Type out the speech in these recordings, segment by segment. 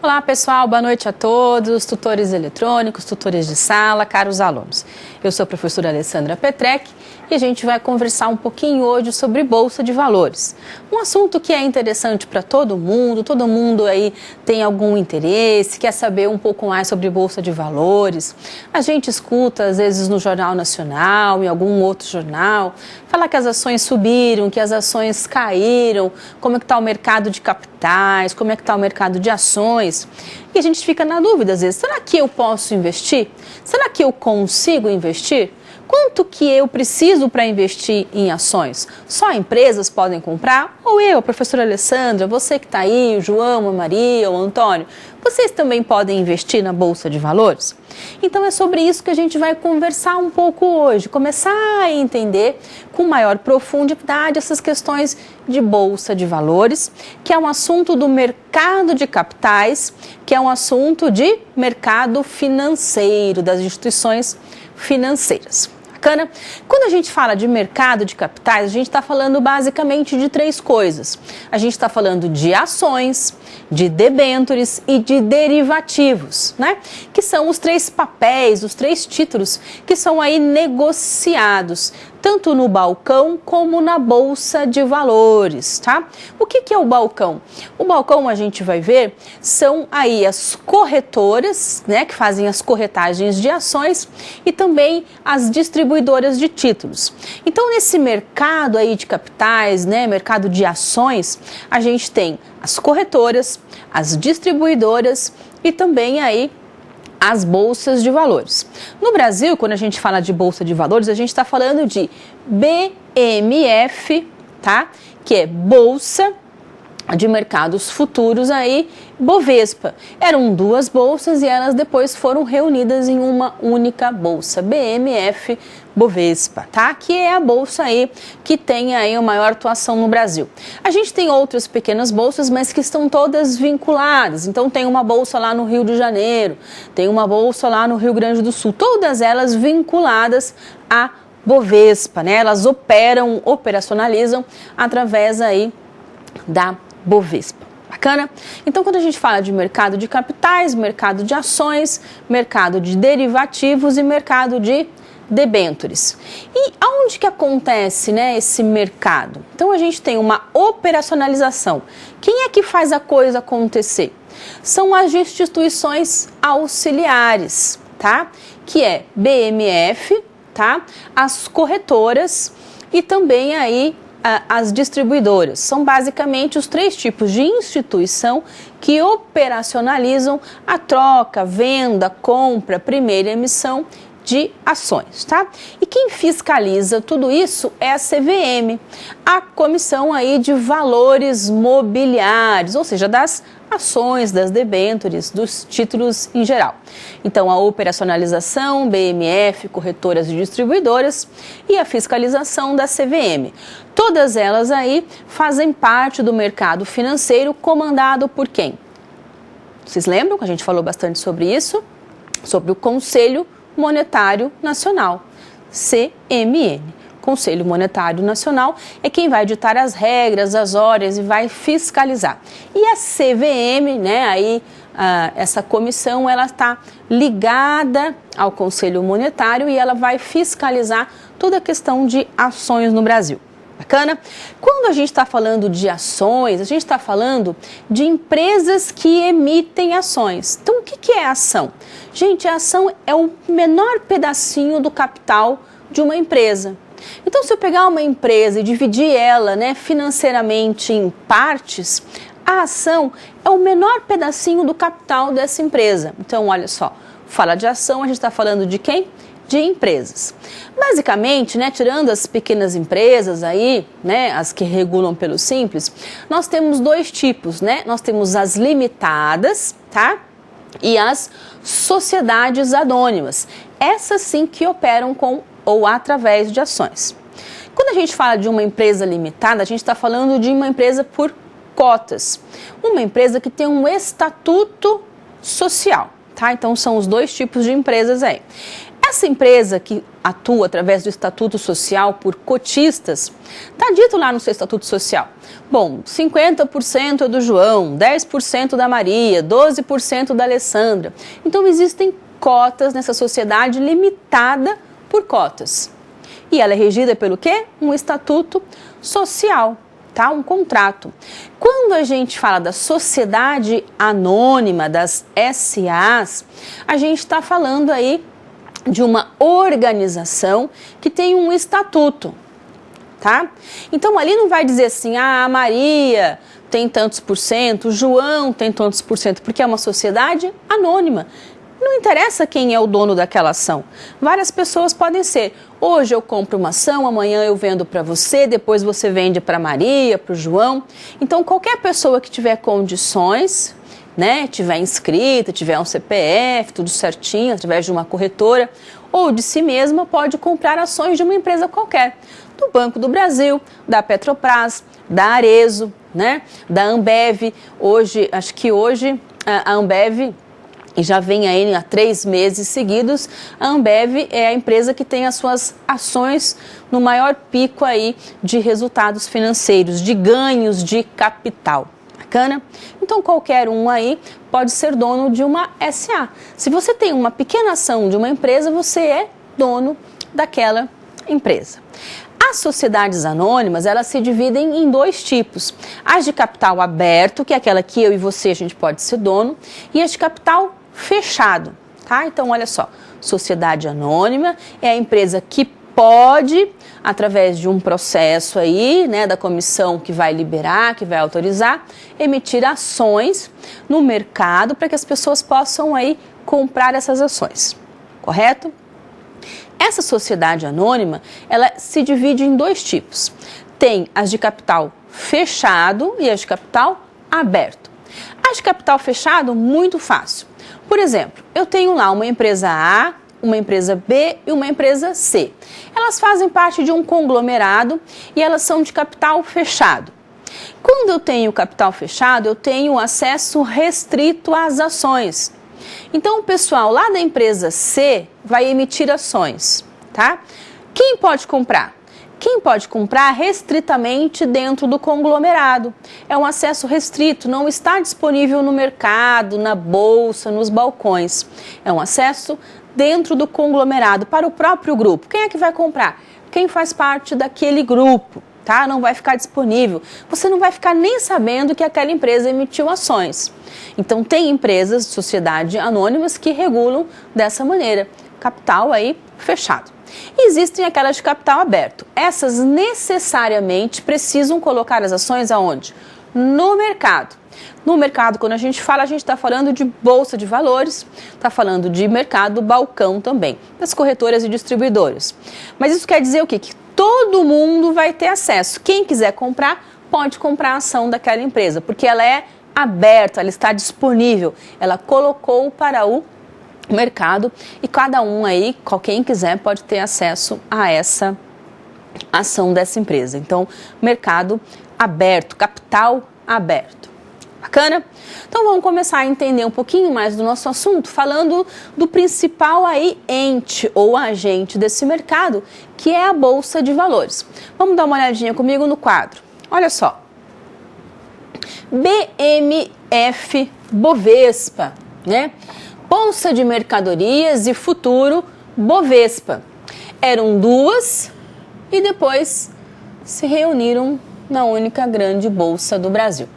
Olá pessoal, boa noite a todos, tutores eletrônicos, tutores de sala, caros alunos. Eu sou a professora Alessandra Petrec e a gente vai conversar um pouquinho hoje sobre Bolsa de Valores. Um assunto que é interessante para todo mundo aí tem algum interesse, quer saber um pouco mais sobre Bolsa de Valores. A gente escuta às vezes no Jornal Nacional, em algum outro jornal, falar que as ações subiram, que as ações caíram, como é que está o mercado de capitais, como é que está o mercado de ações. E a gente fica na dúvida às vezes, será que eu posso investir? Será que eu consigo investir? Quanto que eu preciso para investir em ações? Só empresas podem comprar? Ou eu, a professora Alessandra, você que está aí, o João, a Maria, o Antônio, vocês também podem investir na Bolsa de Valores? Então é sobre isso que a gente vai conversar um pouco hoje, começar a entender com maior profundidade essas questões de Bolsa de Valores, que é um assunto do mercado de capitais, que é um assunto de mercado financeiro, das instituições financeiras. Bacana? Quando a gente fala de mercado de capitais, a gente está falando basicamente de três coisas. A gente está falando de ações, de debêntures e de derivativos, né? Que são os três papéis, os três títulos que são aí negociados, tanto no balcão como na Bolsa de Valores, tá? O que é o balcão? O balcão, a gente vai ver, são aí as corretoras, né, que fazem as corretagens de ações e também as distribuidoras de títulos. Então, nesse mercado aí de capitais, né, mercado de ações, a gente tem as corretoras, as distribuidoras e também aí as bolsas de valores. No Brasil, quando a gente fala de bolsa de valores, a gente está falando de BMF, tá? Que é Bolsa de Mercados Futuros aí, Bovespa. Eram duas bolsas e elas depois foram reunidas em uma única bolsa, BMF Bovespa, tá? Que é a bolsa aí que tem aí a maior atuação no Brasil. A gente tem outras pequenas bolsas, mas que estão todas vinculadas. Então tem uma bolsa lá no Rio de Janeiro, tem uma bolsa lá no Rio Grande do Sul, todas elas vinculadas a Bovespa, né? Elas operacionalizam através aí da Bovespa. Bacana? Então, quando a gente fala de mercado de capitais, mercado de ações, mercado de derivativos e mercado de debêntures. E aonde que acontece, né, esse mercado? Então, a gente tem uma operacionalização. Quem é que faz a coisa acontecer? São as instituições auxiliares, tá? Que é BMF, tá? As corretoras e também aí as distribuidoras. São basicamente os três tipos de instituição que operacionalizam a troca, venda, compra, primeira emissão de ações, tá? E quem fiscaliza tudo isso é a CVM, a Comissão aí de Valores Mobiliários, ou seja, das ações, das debêntures, dos títulos em geral. Então, a operacionalização, BMF, corretoras e distribuidoras e a fiscalização da CVM. Todas elas aí fazem parte do mercado financeiro comandado por quem? Vocês lembram que a gente falou bastante sobre isso? Sobre o Conselho Monetário Nacional, CMN. Conselho Monetário Nacional é quem vai ditar as regras, as horas e vai fiscalizar. E a CVM, né, aí essa comissão, ela está ligada ao Conselho Monetário e ela vai fiscalizar toda a questão de ações no Brasil. Bacana? Quando a gente está falando de ações, a gente está falando de empresas que emitem ações. Então, o que é a ação? Gente, a ação é o menor pedacinho do capital de uma empresa. Então, se eu pegar uma empresa e dividir ela, né, financeiramente em partes, a ação é o menor pedacinho do capital dessa empresa. Então, olha só, fala de ação, a gente está falando de quem? De empresas. Basicamente, né, tirando as pequenas empresas aí, né, as que regulam pelo Simples, nós temos dois tipos, né? Nós temos as limitadas, tá? E as sociedades anônimas. Essas sim que operam com ou através de ações. Quando a gente fala de uma empresa limitada, a gente está falando de uma empresa por cotas. Uma empresa que tem um estatuto social, tá? Então, são os dois tipos de empresas aí. Essa empresa que atua através do Estatuto Social por cotistas, está dito lá no seu Estatuto Social. Bom, 50% é do João, 10% da Maria, 12% da Alessandra. Então existem cotas nessa sociedade limitada por cotas. E ela é regida pelo quê? Um Estatuto Social. Tá? Um contrato. Quando a gente fala da sociedade anônima, das SAs, a gente está falando aí de uma organização que tem um estatuto, tá? Então ali não vai dizer assim, a Maria tem tantos por cento, o João tem tantos por cento, porque é uma sociedade anônima. Não interessa quem é o dono daquela ação. Várias pessoas podem ser. Hoje eu compro uma ação, amanhã eu vendo para você, depois você vende para Maria, para o João. Então qualquer pessoa que tiver condições, né, tiver inscrita, tiver um CPF, tudo certinho, através de uma corretora ou de si mesma, pode comprar ações de uma empresa qualquer. Do Banco do Brasil, da Petrobras, da Arezzo, né, da Ambev. Hoje, acho que hoje a Ambev... E já vem aí há 3 meses seguidos, a Ambev é a empresa que tem as suas ações no maior pico aí de resultados financeiros, de ganhos de capital. Bacana? Então qualquer um aí pode ser dono de uma SA. Se você tem uma pequena ação de uma empresa, você é dono daquela empresa. As sociedades anônimas, elas se dividem em 2 tipos. As de capital aberto, que é aquela que eu e você a gente pode ser dono, e as de capital fechado, tá? Então, olha só, sociedade anônima é a empresa que pode, através de um processo aí, né, da comissão que vai liberar, que vai autorizar, emitir ações no mercado para que as pessoas possam aí comprar essas ações, correto? Essa sociedade anônima, ela se divide em 2 tipos. Tem as de capital fechado e as de capital aberto. As de capital fechado, muito fácil. Por exemplo, eu tenho lá uma empresa A, uma empresa B e uma empresa C. Elas fazem parte de um conglomerado e elas são de capital fechado. Quando eu tenho capital fechado, eu tenho acesso restrito às ações. Então, o pessoal lá da empresa C vai emitir ações, tá? Quem pode comprar? Quem pode comprar restritamente dentro do conglomerado. É um acesso restrito, não está disponível no mercado, na bolsa, nos balcões. É um acesso dentro do conglomerado, para o próprio grupo. Quem é que vai comprar? Quem faz parte daquele grupo, tá? Não vai ficar disponível. Você não vai ficar nem sabendo que aquela empresa emitiu ações. Então, tem empresas de sociedade anônimas que regulam dessa maneira. Capital aí fechado. E existem aquelas de capital aberto. Essas necessariamente precisam colocar as ações aonde? No mercado. No mercado, quando a gente está falando de bolsa de valores, está falando de mercado balcão também, das corretoras e distribuidoras. Mas isso quer dizer o quê? Que todo mundo vai ter acesso. Quem quiser comprar, pode comprar a ação daquela empresa, porque ela é aberta, ela está disponível, ela colocou para o mercado e cada um aí, quem quiser, pode ter acesso a essa ação dessa empresa. Então, mercado aberto, capital aberto. Bacana? Então, vamos começar a entender um pouquinho mais do nosso assunto, falando do principal aí ente ou agente desse mercado, que é a Bolsa de Valores. Vamos dar uma olhadinha comigo no quadro. Olha só. BMF Bovespa, né? Bolsa de Mercadorias e Futuro Bovespa. Eram 2 e depois se reuniram na única grande bolsa do Brasil.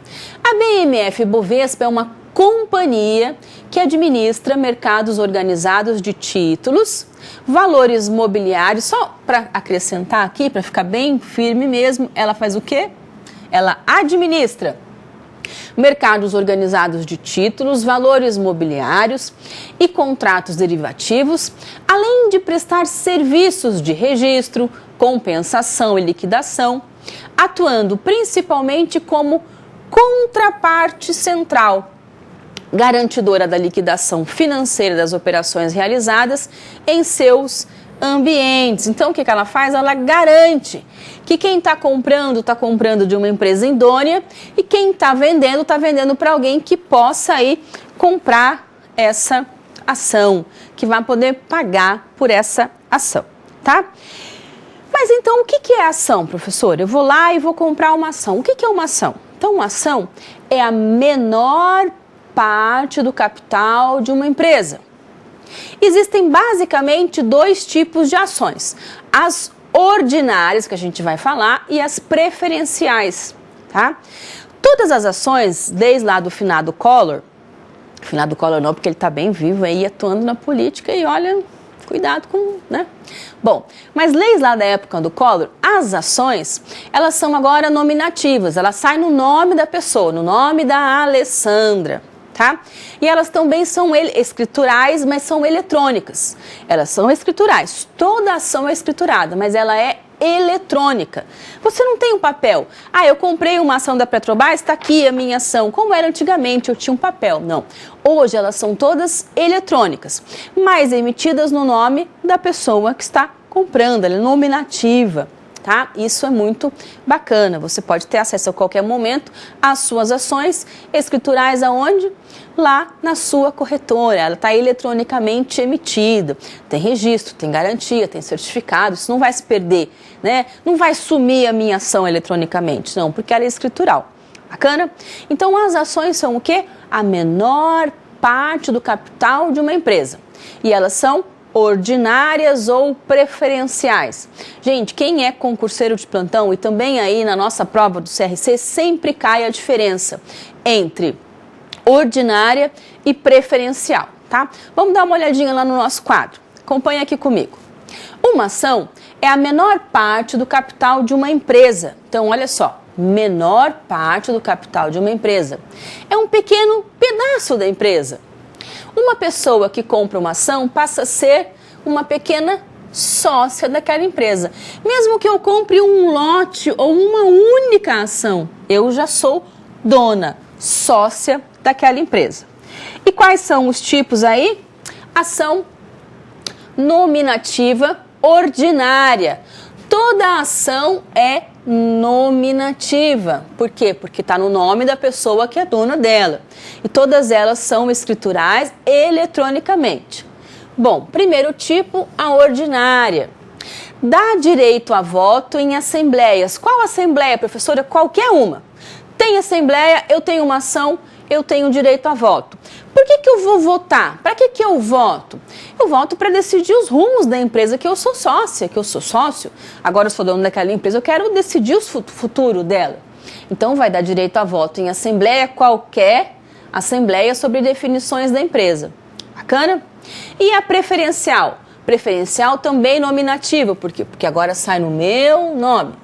A BMF Bovespa é uma companhia que administra mercados organizados de títulos, valores mobiliários. Só para acrescentar aqui, para ficar bem firme mesmo, ela faz o quê? Ela administra mercados organizados de títulos, valores mobiliários e contratos derivativos, além de prestar serviços de registro, compensação e liquidação, atuando principalmente como contraparte central, garantidora da liquidação financeira das operações realizadas em seus ambientes. Então, o que ela faz? Ela garante que quem está comprando de uma empresa idônea e quem está vendendo para alguém que possa aí comprar essa ação, que vai poder pagar por essa ação, tá? Mas então, o que é ação, professor? Eu vou lá e vou comprar uma ação. O que é uma ação? Então, uma ação é a menor parte do capital de uma empresa. Existem basicamente dois tipos de ações. As ordinárias, que a gente vai falar, e as preferenciais, tá? Todas as ações, desde lá do finado Collor não, porque ele está bem vivo aí, atuando na política e olha, cuidado com, né? Bom, mas desde lá da época do Collor, as ações, elas são agora nominativas, elas saem no nome da pessoa, no nome da Alessandra, tá? E elas também são escriturais, mas são eletrônicas. Elas são escriturais, toda ação é escriturada, mas ela é eletrônica. Você não tem um papel. Ah, eu comprei uma ação da Petrobras, está aqui a minha ação. Como era antigamente, eu tinha um papel. Não. Hoje elas são todas eletrônicas, mas emitidas no nome da pessoa que está comprando, ela é nominativa. Tá? Isso é muito bacana. Você pode ter acesso a qualquer momento às suas ações escriturais aonde? Lá na sua corretora. Ela está eletronicamente emitida. Tem registro, tem garantia, tem certificado. Isso não vai se perder, né? Não vai sumir a minha ação eletronicamente, não, porque ela é escritural. Bacana? Então, as ações são o quê? A menor parte do capital de uma empresa. E elas são ordinárias ou preferenciais. Gente, quem é concurseiro de plantão e também aí na nossa prova do CRC, sempre cai a diferença entre ordinária e preferencial, tá? Vamos dar uma olhadinha lá no nosso quadro. Acompanha aqui comigo. Uma ação é a menor parte do capital de uma empresa. Então, olha só, menor parte do capital de uma empresa. É um pequeno pedaço da empresa. Uma pessoa que compra uma ação passa a ser uma pequena sócia daquela empresa. Mesmo que eu compre um lote ou uma única ação, eu já sou dona, sócia daquela empresa. E quais são os tipos aí? Ação nominativa ordinária. Toda ação é nominativa. Por quê? Porque está no nome da pessoa que é dona dela. E todas elas são escriturais eletronicamente. Bom, primeiro tipo, a ordinária. Dá direito a voto em assembleias. Qual assembleia, professora? Qualquer uma. Tem assembleia, eu tenho uma ação, eu tenho direito a voto. Por que eu vou votar? Para que eu voto? Eu voto para decidir os rumos da empresa que eu sou sócia, que eu sou sócio. Agora eu sou dono daquela empresa, eu quero decidir o futuro dela. Então vai dar direito a voto em assembleia, qualquer assembleia sobre definições da empresa. Bacana? E a preferencial? Preferencial também nominativa, porque agora sai no meu nome.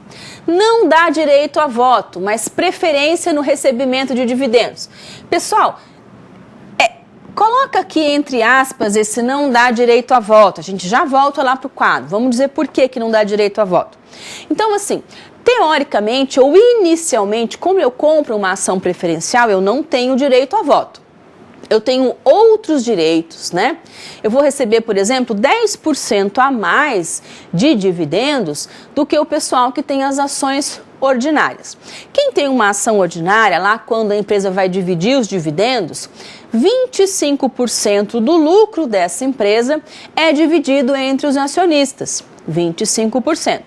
Não dá direito a voto, mas preferência no recebimento de dividendos. Pessoal, coloca aqui entre aspas esse não dá direito a voto. A gente já volta lá para o quadro. Vamos dizer por que não dá direito a voto. Então, assim, teoricamente ou inicialmente, como eu compro uma ação preferencial, eu não tenho direito a voto. Eu tenho outros direitos, né? Eu vou receber, por exemplo, 10% a mais de dividendos do que o pessoal que tem as ações ordinárias. Quem tem uma ação ordinária, lá quando a empresa vai dividir os dividendos, 25% do lucro dessa empresa é dividido entre os acionistas. 25%.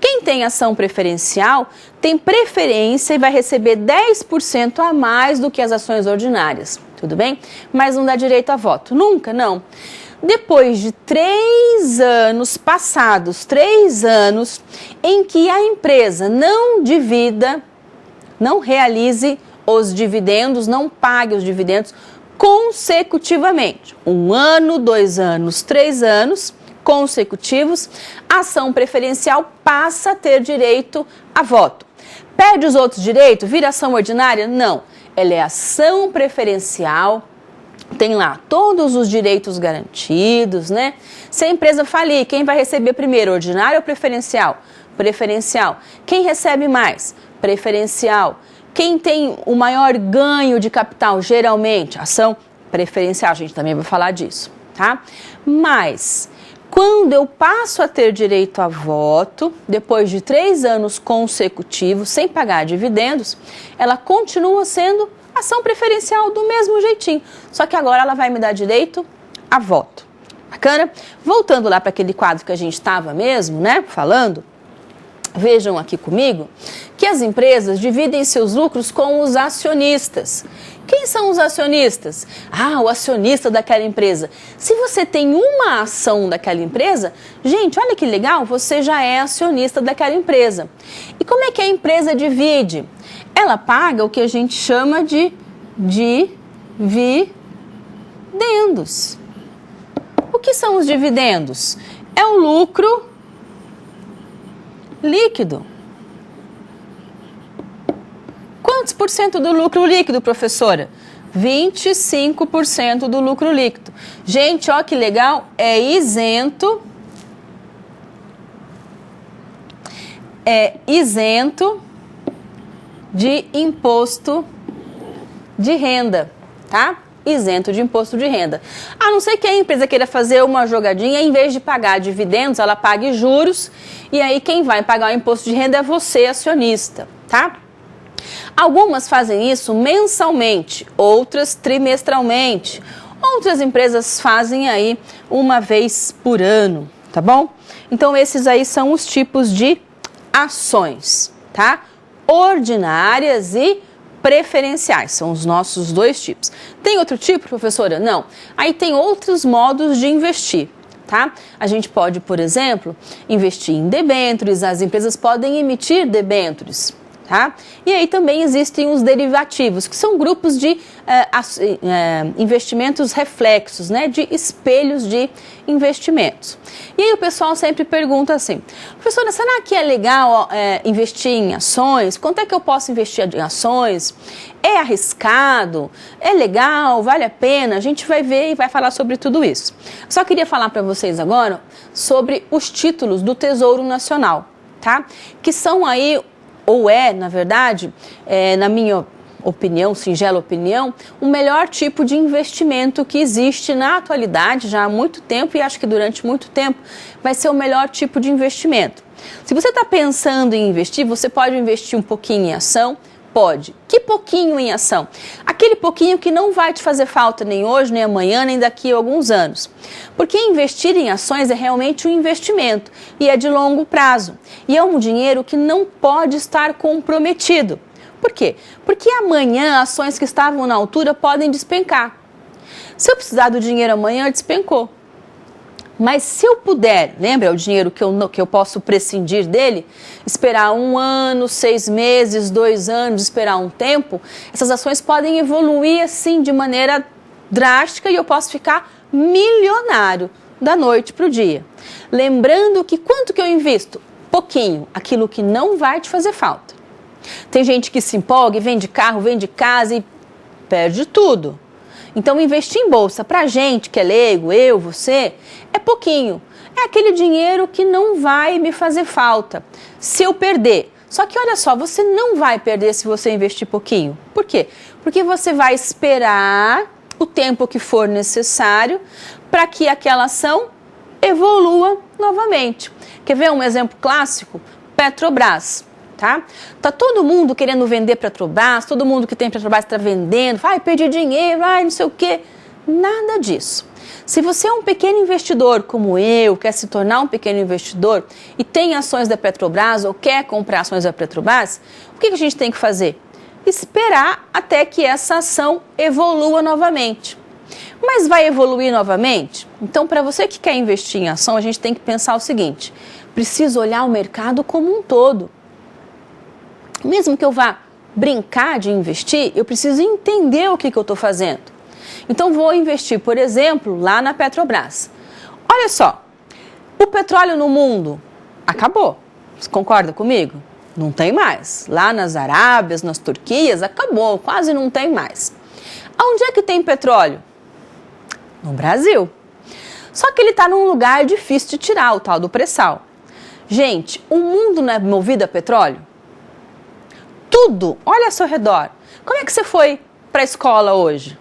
Quem tem ação preferencial tem preferência e vai receber 10% a mais do que as ações ordinárias. Tudo bem? Mas não dá direito a voto. Nunca, não. Depois de 3 anos passados, 3 anos em que a empresa não divida, não realize os dividendos, não pague os dividendos consecutivamente. 1 ano, 2 anos, 3 anos consecutivos, a ação preferencial passa a ter direito a voto. Perde os outros direitos? Vira ação ordinária? Não. Ela é ação preferencial, tem lá todos os direitos garantidos, né? Se a empresa falir, quem vai receber primeiro, ordinário ou preferencial? Preferencial. Quem recebe mais? Preferencial. Quem tem o maior ganho de capital, geralmente? Ação preferencial, a gente também vai falar disso, tá? Mas quando eu passo a ter direito a voto, depois de 3 anos consecutivos, sem pagar dividendos, ela continua sendo ação preferencial do mesmo jeitinho. Só que agora ela vai me dar direito a voto. Bacana? Voltando lá para aquele quadro que a gente estava mesmo, né, falando, vejam aqui comigo que as empresas dividem seus lucros com os acionistas. Quem são os acionistas? Ah, o acionista daquela empresa. Se você tem uma ação daquela empresa, gente, olha que legal, você já é acionista daquela empresa. E como é que a empresa divide? Ela paga o que a gente chama de dividendos. O que são os dividendos? É o lucro líquido. Quantos por cento do lucro líquido, professora? 25% do lucro líquido. Gente, ó que legal, é isento de imposto de renda, tá? Isento de imposto de renda. A não ser que a empresa queira fazer uma jogadinha, em vez de pagar dividendos, ela pague juros, e aí quem vai pagar o imposto de renda é você, acionista, tá? Algumas fazem isso mensalmente, outras trimestralmente. Outras empresas fazem aí uma vez por ano, tá bom? Então esses aí são os tipos de ações, tá? Ordinárias e preferenciais, são os nossos dois tipos. Tem outro tipo, professora? Não. Aí tem outros modos de investir, tá? A gente pode, por exemplo, investir em debêntures, as empresas podem emitir debêntures, tá? E aí também existem os derivativos, que são grupos de investimentos reflexos, né? De espelhos de investimentos. E aí o pessoal sempre pergunta assim, professora, será que é legal investir em ações? Quanto é que eu posso investir em ações? É arriscado? É legal? Vale a pena? A gente vai ver e vai falar sobre tudo isso. Só queria falar para vocês agora sobre os títulos do Tesouro Nacional, tá? Que são aí, ou na verdade, na minha opinião, singela opinião, o melhor tipo de investimento que existe na atualidade, já há muito tempo, e acho que durante muito tempo vai ser o melhor tipo de investimento. Se você está pensando em investir, você pode investir um pouquinho em ação, pode. Que pouquinho em ação? Aquele pouquinho que não vai te fazer falta nem hoje, nem amanhã, nem daqui a alguns anos. Porque investir em ações é realmente um investimento e é de longo prazo. E é um dinheiro que não pode estar comprometido. Por quê? Porque amanhã ações que estavam na altura podem despencar. Se eu precisar do dinheiro amanhã, despencou. Mas se eu puder, lembra o dinheiro que eu posso prescindir dele, esperar 1 ano, 6 meses, 2 anos, esperar um tempo, essas ações podem evoluir assim de maneira drástica e eu posso ficar milionário da noite para o dia. Lembrando que quanto que eu invisto? Pouquinho, aquilo que não vai te fazer falta. Tem gente que se empolga e vende carro, vende casa e perde tudo. Então, investir em bolsa para gente que é leigo, eu, você, é pouquinho. É aquele dinheiro que não vai me fazer falta se eu perder. Só que olha só, você não vai perder se você investir pouquinho. Por quê? Porque você vai esperar o tempo que for necessário para que aquela ação evolua novamente. Quer ver um exemplo clássico? Petrobras. Tá todo mundo querendo vender Petrobras, todo mundo que tem Petrobras está vendendo, vai perder dinheiro, vai não sei o quê. Nada disso. Se você é um pequeno investidor como eu, quer se tornar um pequeno investidor e tem ações da Petrobras ou quer comprar ações da Petrobras, o que a gente tem que fazer? Esperar até que essa ação evolua novamente. Mas vai evoluir novamente? Então, para você que quer investir em ação, a gente tem que pensar o seguinte, preciso olhar o mercado como um todo. Mesmo que eu vá brincar de investir, eu preciso entender o que eu estou fazendo. Então, vou investir, por exemplo, lá na Petrobras. Olha só, o petróleo no mundo acabou. Você concorda comigo? Não tem mais. Lá nas Arábias, nas Turquias, acabou, quase não tem mais. Onde é que tem petróleo? No Brasil. Só que ele está num lugar difícil de tirar, o tal do pré-sal. Gente, o mundo não é movido a petróleo? Tudo, olha ao seu redor. Como é que você foi para a escola hoje?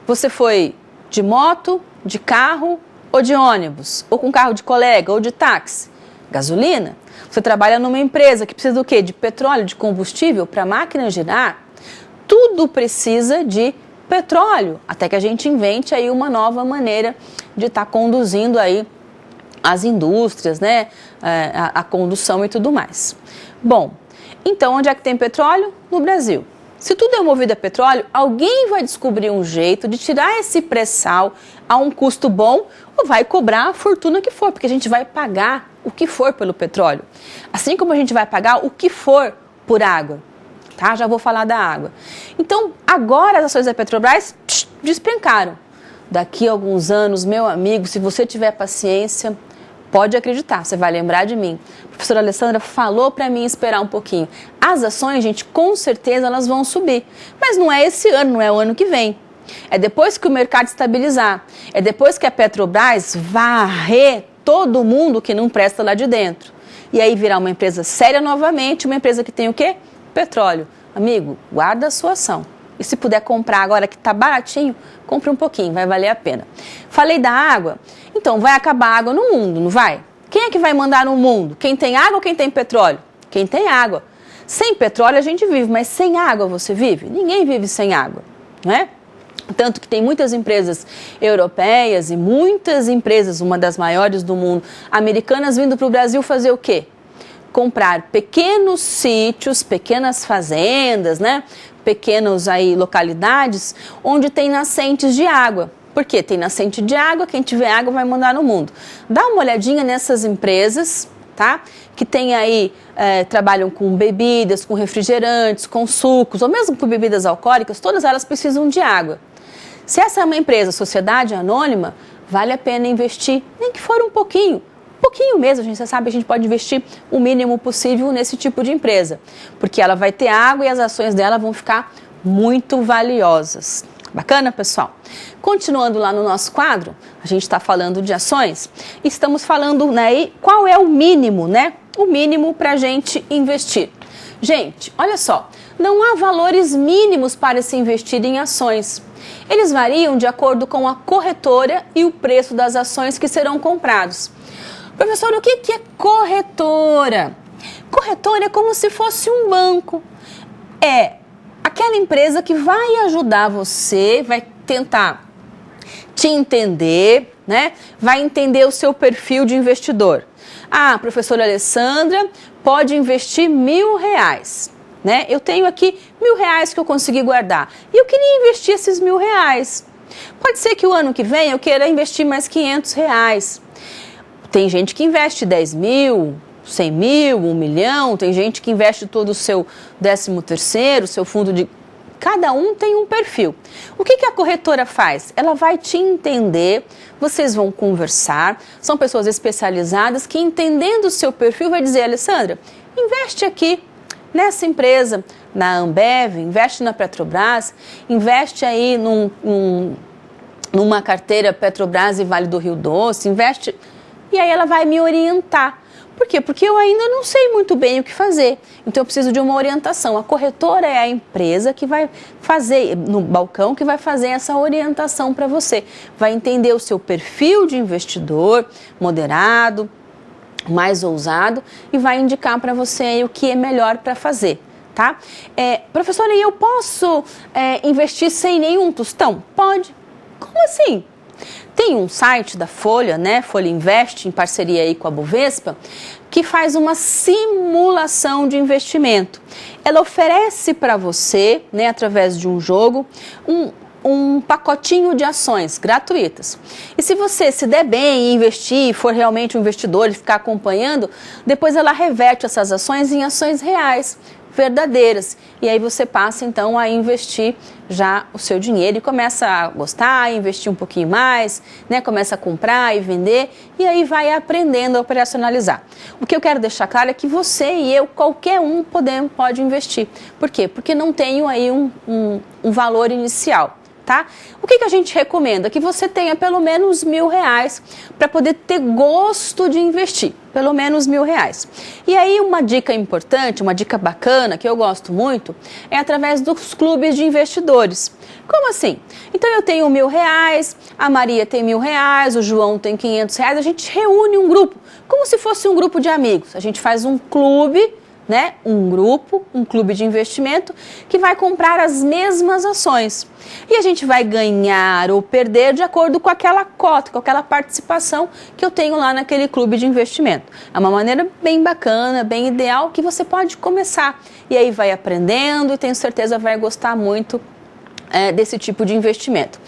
Você foi de moto, de carro ou de ônibus? Ou com carro de colega ou de táxi? Gasolina? Você trabalha numa empresa que precisa do quê? De petróleo, de combustível para a máquina girar? Tudo precisa de petróleo, até que a gente invente aí uma nova maneira de estar conduzindo aí as indústrias, né, a condução e tudo mais. Bom, então onde é que tem petróleo? No Brasil. Se tudo é movido a petróleo, alguém vai descobrir um jeito de tirar esse pré-sal a um custo bom ou vai cobrar a fortuna que for, porque a gente vai pagar o que for pelo petróleo. Assim como a gente vai pagar o que for por água, tá? Já vou falar da água. Então, agora as ações da Petrobras despencaram. Daqui a alguns anos, meu amigo, se você tiver paciência, pode acreditar, você vai lembrar de mim. A professora Alessandra falou para mim esperar um pouquinho. As ações, gente, com certeza elas vão subir. Mas não é esse ano, não é o ano que vem. É depois que o mercado estabilizar. É depois que a Petrobras varrer todo mundo que não presta lá de dentro. E aí virar uma empresa séria novamente, uma empresa que tem o quê? Petróleo. Amigo, guarda a sua ação. E se puder comprar agora que está baratinho, compre um pouquinho, vai valer a pena. Falei da água, então vai acabar a água no mundo, não vai? Quem é que vai mandar no mundo? Quem tem água ou quem tem petróleo? Quem tem água. Sem petróleo a gente vive, mas sem água você vive? Ninguém vive sem água, não é? Tanto que tem muitas empresas europeias e muitas empresas, uma das maiores do mundo, americanas vindo para o Brasil fazer o quê? Comprar pequenos sítios, pequenas fazendas, né? Pequenas aí localidades onde tem nascentes de água. Por quê? Tem nascente de água, quem tiver água vai mandar no mundo. Dá uma olhadinha nessas empresas, tá? Que tem aí, trabalham com bebidas, com refrigerantes, com sucos, ou mesmo com bebidas alcoólicas, todas elas precisam de água. Se essa é uma empresa, sociedade anônima, vale a pena investir, nem que for um pouquinho mesmo, a gente já sabe que a gente pode investir o mínimo possível nesse tipo de empresa, porque ela vai ter água e as ações dela vão ficar muito valiosas. Bacana, pessoal? Continuando lá no nosso quadro, a gente está falando de ações, estamos falando, né, qual é o mínimo, né? O mínimo para a gente investir. Gente, olha só, não há valores mínimos para se investir em ações. Eles variam de acordo com a corretora e o preço das ações que serão comprados. Professor, o que é corretora? Corretora é como se fosse um banco. É aquela empresa que vai ajudar você, vai tentar te entender, né? Vai entender o seu perfil de investidor. Ah, professora Alessandra, pode investir R$1.000, né? Eu tenho aqui R$1.000 que eu consegui guardar e eu queria investir esses R$1.000. Pode ser que o ano que vem eu queira investir mais R$500. Tem gente que investe 10 mil, 100 mil, 1 milhão, tem gente que investe todo o seu 13º, seu fundo de... Cada um tem um perfil. O que a corretora faz? Ela vai te entender, vocês vão conversar, são pessoas especializadas que entendendo o seu perfil vai dizer, Alessandra, investe aqui nessa empresa, na Ambev, investe na Petrobras, investe aí numa carteira Petrobras e Vale do Rio Doce, investe... E aí ela vai me orientar. Por quê? Porque eu ainda não sei muito bem o que fazer. Então eu preciso de uma orientação. A corretora é a empresa que vai fazer, no balcão, que vai fazer essa orientação para você. Vai entender o seu perfil de investidor, moderado, mais ousado, e vai indicar para você aí o que é melhor para fazer. Tá? Professora, e eu posso investir sem nenhum tostão? Pode. Como assim? Tem um site da Folha, né, Folha Invest, em parceria aí com a Bovespa, que faz uma simulação de investimento. Ela oferece para você, né, através de um jogo, um pacotinho de ações gratuitas. E se você se der bem e investir, for realmente um investidor e ficar acompanhando, depois ela reverte essas ações em ações reais, verdadeiras. E aí você passa então a investir já o seu dinheiro e começa a gostar, investir um pouquinho mais, né? Começa a comprar e vender e aí vai aprendendo a operacionalizar. O que eu quero deixar claro é que você e eu, qualquer um pode investir. Por quê? Porque não tenho aí um valor inicial. Tá? O que a gente recomenda? Que você tenha pelo menos R$1.000 para poder ter gosto de investir, pelo menos R$1.000. E aí uma dica importante, uma dica bacana que eu gosto muito, é através dos clubes de investidores. Como assim? Então eu tenho R$1.000, a Maria tem R$1.000, o João tem R$500, a gente reúne um grupo, como se fosse um grupo de amigos. A gente faz um clube, né, um grupo, um clube de investimento que vai comprar as mesmas ações. E a gente vai ganhar ou perder de acordo com aquela cota, com aquela participação que eu tenho lá naquele clube de investimento. É uma maneira bem bacana, bem ideal que você pode começar. E aí vai aprendendo e tenho certeza vai gostar muito desse tipo de investimento.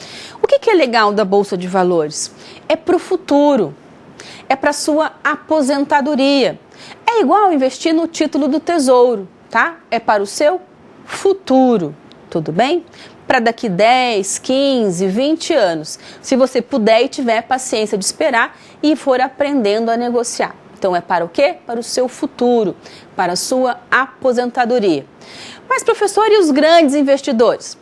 O que é legal da Bolsa de Valores? É para o futuro, é para a sua aposentadoria. É igual investir no título do Tesouro, tá? É para o seu futuro, tudo bem? Para daqui 10, 15, 20 anos, se você puder e tiver paciência de esperar e for aprendendo a negociar. Então é para o quê? Para o seu futuro, para a sua aposentadoria. Mas professor, e os grandes investidores?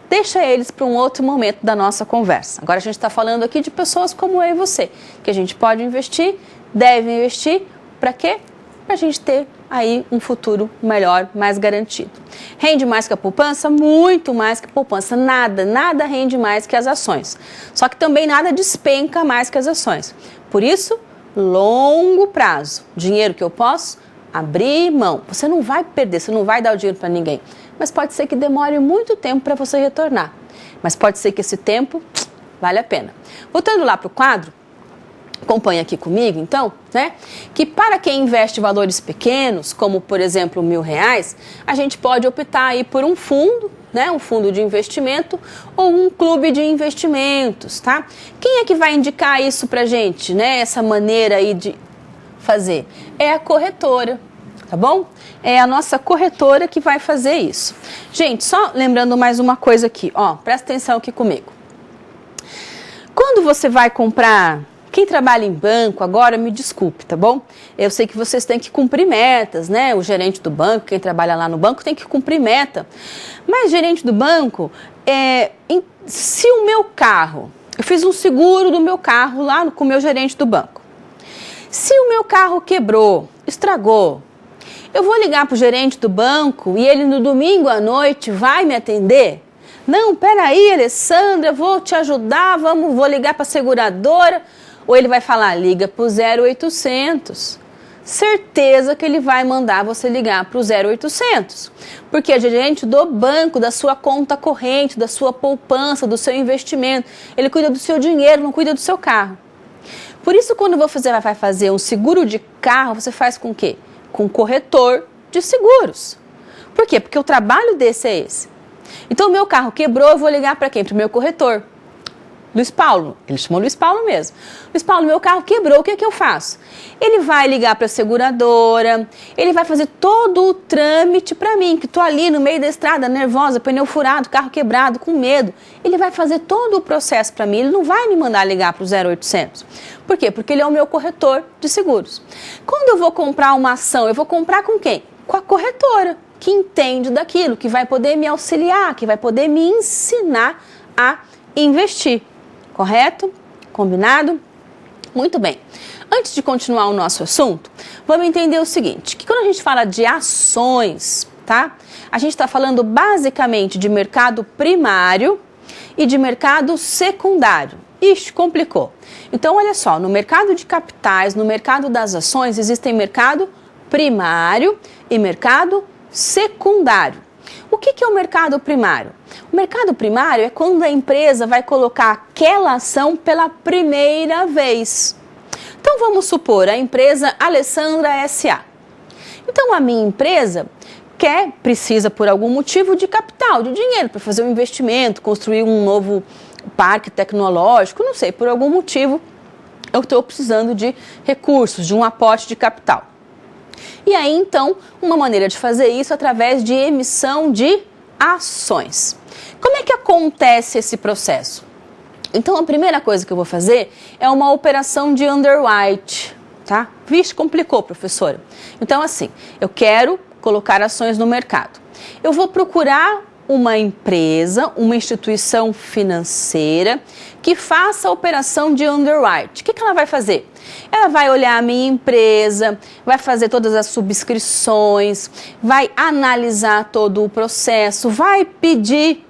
Deixa eles para um outro momento da nossa conversa. Agora a gente está falando aqui de pessoas como eu e você, que a gente pode investir, deve investir, para quê? Para a gente ter aí um futuro melhor, mais garantido. Rende mais que a poupança? Muito mais que a poupança. Nada rende mais que as ações. Só que também nada despenca mais que as ações. Por isso, longo prazo. Dinheiro que eu posso abrir mão. Você não vai perder, você não vai dar o dinheiro para ninguém. Mas pode ser que demore muito tempo para você retornar. Mas pode ser que esse tempo vale a pena. Voltando lá para o quadro, acompanha aqui comigo, então, né? Que para quem investe valores pequenos, como por exemplo R$1.000, a gente pode optar aí por um fundo, né? Um fundo de investimento ou um clube de investimentos, tá? Quem é que vai indicar isso pra gente, né? Essa maneira aí de fazer? É a corretora, tá bom? É a nossa corretora que vai fazer isso. Gente, só lembrando mais uma coisa aqui, ó, presta atenção aqui comigo. Quando você vai comprar... Quem trabalha em banco agora, me desculpe, tá bom? Eu sei que vocês têm que cumprir metas, né? O gerente do banco, quem trabalha lá no banco, tem que cumprir meta. Mas gerente do banco, se o meu carro, eu fiz um seguro do meu carro lá com o meu gerente do banco. Se o meu carro quebrou, estragou, eu vou ligar para o gerente do banco e ele no domingo à noite vai me atender? Não, peraí, Alessandra, eu vou te ajudar, vou ligar para a seguradora. Ou ele vai falar, liga para o 0800. Certeza que ele vai mandar você ligar para o 0800. Porque é gerente do banco, da sua conta corrente, da sua poupança, do seu investimento. Ele cuida do seu dinheiro, não cuida do seu carro. Por isso, quando você vai fazer um seguro de carro, você faz com o quê? Com um corretor de seguros. Por quê? Porque o trabalho desse é esse. Então, o meu carro quebrou, eu vou ligar para quem? Para o meu corretor. Luiz Paulo, ele chamou Luiz Paulo mesmo. Luiz Paulo, meu carro quebrou, o que é que eu faço? Ele vai ligar para a seguradora, ele vai fazer todo o trâmite para mim, que estou ali no meio da estrada, nervosa, pneu furado, carro quebrado, com medo. Ele vai fazer todo o processo para mim, ele não vai me mandar ligar para o 0800. Por quê? Porque ele é o meu corretor de seguros. Quando eu vou comprar uma ação, eu vou comprar com quem? Com a corretora, que entende daquilo, que vai poder me auxiliar, que vai poder me ensinar a investir. Correto? Combinado? Muito bem. Antes de continuar o nosso assunto, vamos entender o seguinte, que quando a gente fala de ações, tá? A gente está falando basicamente de mercado primário e de mercado secundário. Ixi, complicou. Então, olha só, no mercado de capitais, no mercado das ações, existem mercado primário e mercado secundário. O que é o mercado primário? O mercado primário é quando a empresa vai colocar aquela ação pela primeira vez. Então, vamos supor a empresa Alessandra S.A. Então, a minha empresa precisa por algum motivo de capital, de dinheiro, para fazer um investimento, construir um novo parque tecnológico, não sei, por algum motivo eu estou precisando de recursos, de um aporte de capital. E aí, então, uma maneira de fazer isso é através de emissão de ações. Como é que acontece esse processo? Então, a primeira coisa que eu vou fazer é uma operação de underwrite, tá? Vixe, complicou, professora. Então, assim, eu quero colocar ações no mercado. Eu vou procurar uma empresa, uma instituição financeira que faça a operação de underwrite. O que ela vai fazer? Ela vai olhar a minha empresa, vai fazer todas as subscrições, vai analisar todo o processo, vai pedir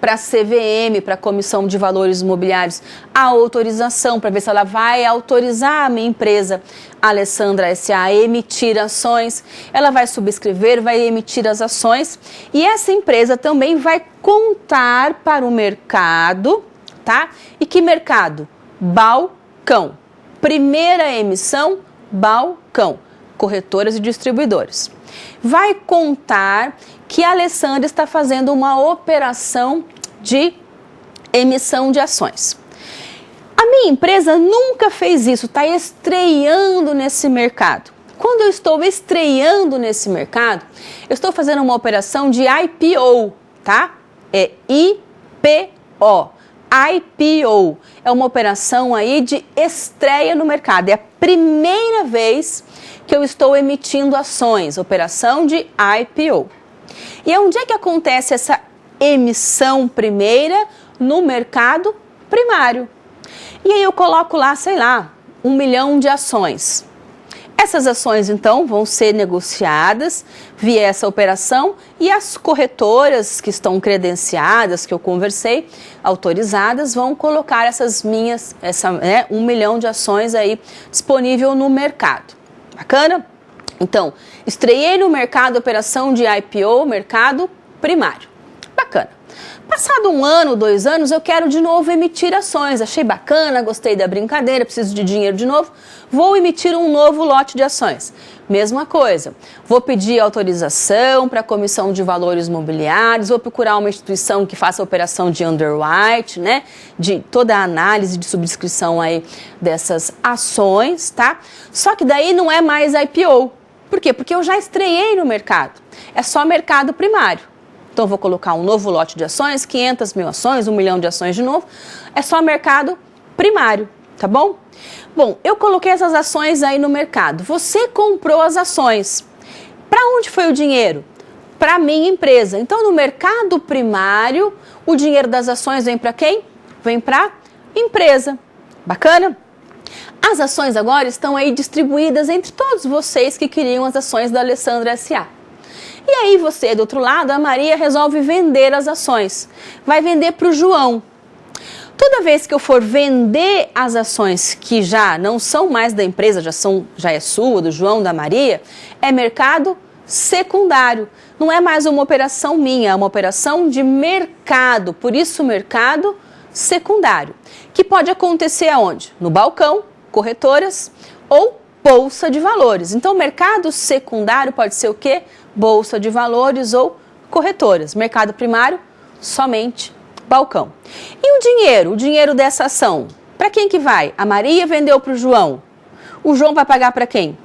para a CVM, para a Comissão de Valores Imobiliários, a autorização para ver se ela vai autorizar a minha empresa, Alessandra S.A., a emitir ações. Ela vai subscrever, vai emitir as ações e essa empresa também vai contar para o mercado, tá? E que mercado? Balcão. Primeira emissão, balcão. Corretoras e distribuidores. Vai contar que a Alessandra está fazendo uma operação de emissão de ações. A minha empresa nunca fez isso, está estreando nesse mercado. Quando eu estou estreando nesse mercado, eu estou fazendo uma operação de IPO, tá? É IPO. IPO é uma operação aí de estreia no mercado. É a primeira vez que eu estou emitindo ações, operação de IPO. E onde é que acontece essa emissão primeira? No mercado primário. E aí eu coloco lá, sei lá, 1 milhão de ações. Essas ações, então, vão ser negociadas via essa operação e as corretoras que estão credenciadas, que eu conversei, autorizadas, vão colocar essas minhas, 1 milhão de ações aí disponível no mercado. Bacana? Então, estreiei no mercado operação de IPO, mercado primário. Bacana. Passado 1 ano, 2 anos, eu quero de novo emitir ações. Achei bacana, gostei da brincadeira, preciso de dinheiro de novo. Vou emitir um novo lote de ações. Mesma coisa. Vou pedir autorização para a Comissão de Valores Imobiliários, vou procurar uma instituição que faça a operação de underwrite, né? De toda a análise de subscrição aí dessas ações, tá? Só que daí não é mais IPO. Por quê? Porque eu já estreiei no mercado. É só mercado primário. Então, eu vou colocar um novo lote de ações, 500 mil ações, 1 milhão de ações de novo. É só mercado primário, tá bom? Bom, eu coloquei essas ações aí no mercado. Você comprou as ações. Para onde foi o dinheiro? Para a minha empresa. Então, no mercado primário, o dinheiro das ações vem para quem? Vem para a empresa. Bacana? As ações agora estão aí distribuídas entre todos vocês que queriam as ações da Alessandra S.A. E aí você, do outro lado, a Maria resolve vender as ações. Vai vender para o João. Toda vez que eu for vender as ações que já não são mais da empresa, já é sua, do João, da Maria, é mercado secundário. Não é mais uma operação minha, é uma operação de mercado. Por isso, mercado secundário. Que pode acontecer aonde? No balcão, corretoras ou bolsa de valores. Então, mercado secundário pode ser o quê? Bolsa de valores ou corretoras. Mercado primário, somente balcão. E o dinheiro? O dinheiro dessa ação, para quem que vai? A Maria vendeu para o João. O João vai pagar para quem?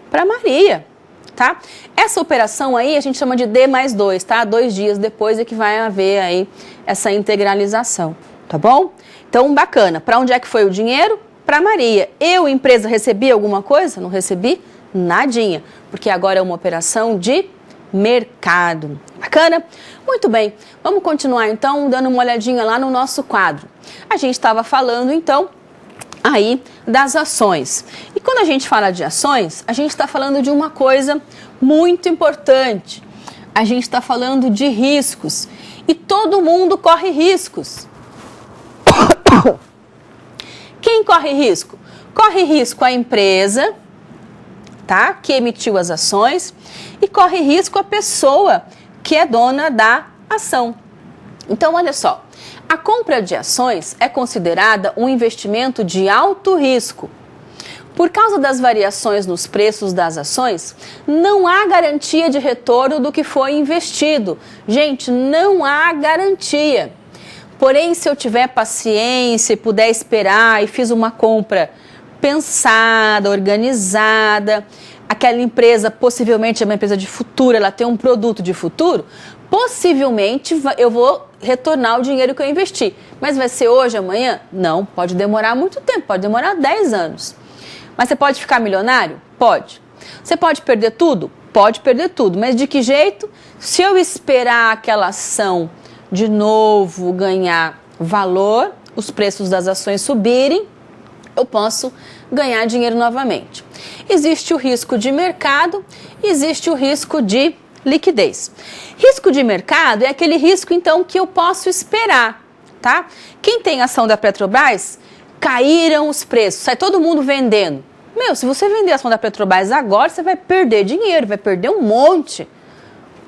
Para a Maria, tá? Essa operação aí a gente chama de D+2, tá? 2 dias depois é que vai haver aí essa integralização, tá bom? Então, bacana. Para onde é que foi o dinheiro? Para a Maria. Eu, empresa, recebi alguma coisa? Não recebi nadinha, porque agora é uma operação de mercado. Bacana? Muito bem, vamos continuar então dando uma olhadinha lá no nosso quadro. A gente estava falando então aí das ações. E quando a gente fala de ações, a gente está falando de uma coisa muito importante. A gente está falando de riscos. E todo mundo corre riscos. Quem corre risco? Corre risco a empresa, tá? Que emitiu as ações, e corre risco a pessoa que é dona da ação. Então, olha só, a compra de ações é considerada um investimento de alto risco. Por causa das variações nos preços das ações, não há garantia de retorno do que foi investido. Gente, não há garantia. Porém, se eu tiver paciência e puder esperar e fiz uma compra pensada, organizada, aquela empresa possivelmente é uma empresa de futuro, ela tem um produto de futuro, possivelmente eu vou retornar o dinheiro que eu investi. Mas vai ser hoje, amanhã? Não, pode demorar muito tempo, pode demorar 10 anos. Mas você pode ficar milionário? Pode. Você pode perder tudo? Pode perder tudo. Mas de que jeito? Se eu esperar aquela ação de novo ganhar valor, os preços das ações subirem, eu posso ganhar dinheiro novamente. Existe o risco de mercado, existe o risco de liquidez. Risco de mercado é aquele risco, então, que eu posso esperar, tá? Quem tem ação da Petrobras, caíram os preços, sai todo mundo vendendo. Meu, se você vender a ação da Petrobras agora, você vai perder dinheiro, vai perder um monte.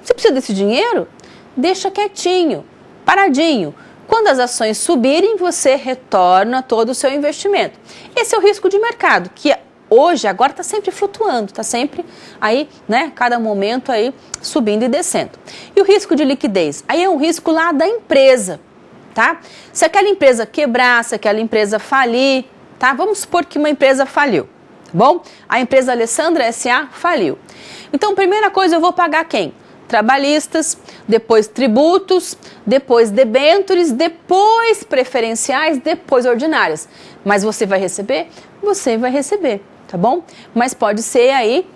Você precisa desse dinheiro? Deixa quietinho, paradinho. Quando as ações subirem, você retorna todo o seu investimento. Esse é o risco de mercado, que hoje, agora está sempre flutuando, está sempre aí, né, cada momento aí subindo e descendo. E o risco de liquidez? Aí é um risco lá da empresa, tá? Se aquela empresa quebrar, se aquela empresa falir, tá? Vamos supor que uma empresa faliu, tá bom? A empresa Alessandra S.A. faliu. Então, primeira coisa, eu vou pagar quem? Trabalhistas, depois tributos, depois debêntures, depois preferenciais, depois ordinárias. Mas você vai receber? Você vai receber, tá bom? Mas pode ser aí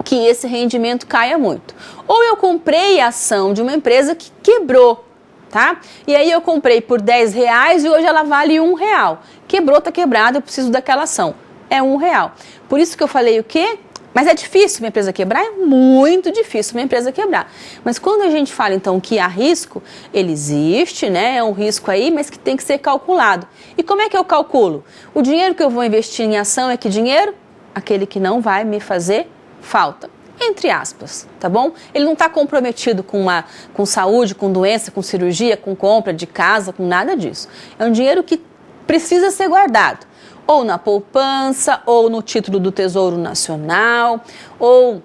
que esse rendimento caia muito. Ou eu comprei a ação de uma empresa que quebrou, tá? E aí eu comprei por R$10 e hoje ela vale R$1. Quebrou, tá quebrada, eu preciso daquela ação. É R$1. Por isso que eu falei o quê? Mas é difícil uma empresa quebrar? É muito difícil uma empresa quebrar. Mas quando a gente fala, então, que há risco, ele existe, né? É um risco aí, mas que tem que ser calculado. E como é que eu calculo? O dinheiro que eu vou investir em ação é que dinheiro? Aquele que não vai me fazer falta. Entre aspas, tá bom? Ele não está comprometido com saúde, com doença, com cirurgia, com compra de casa, com nada disso. É um dinheiro que precisa ser guardado. Ou na poupança, ou no título do Tesouro Nacional, ou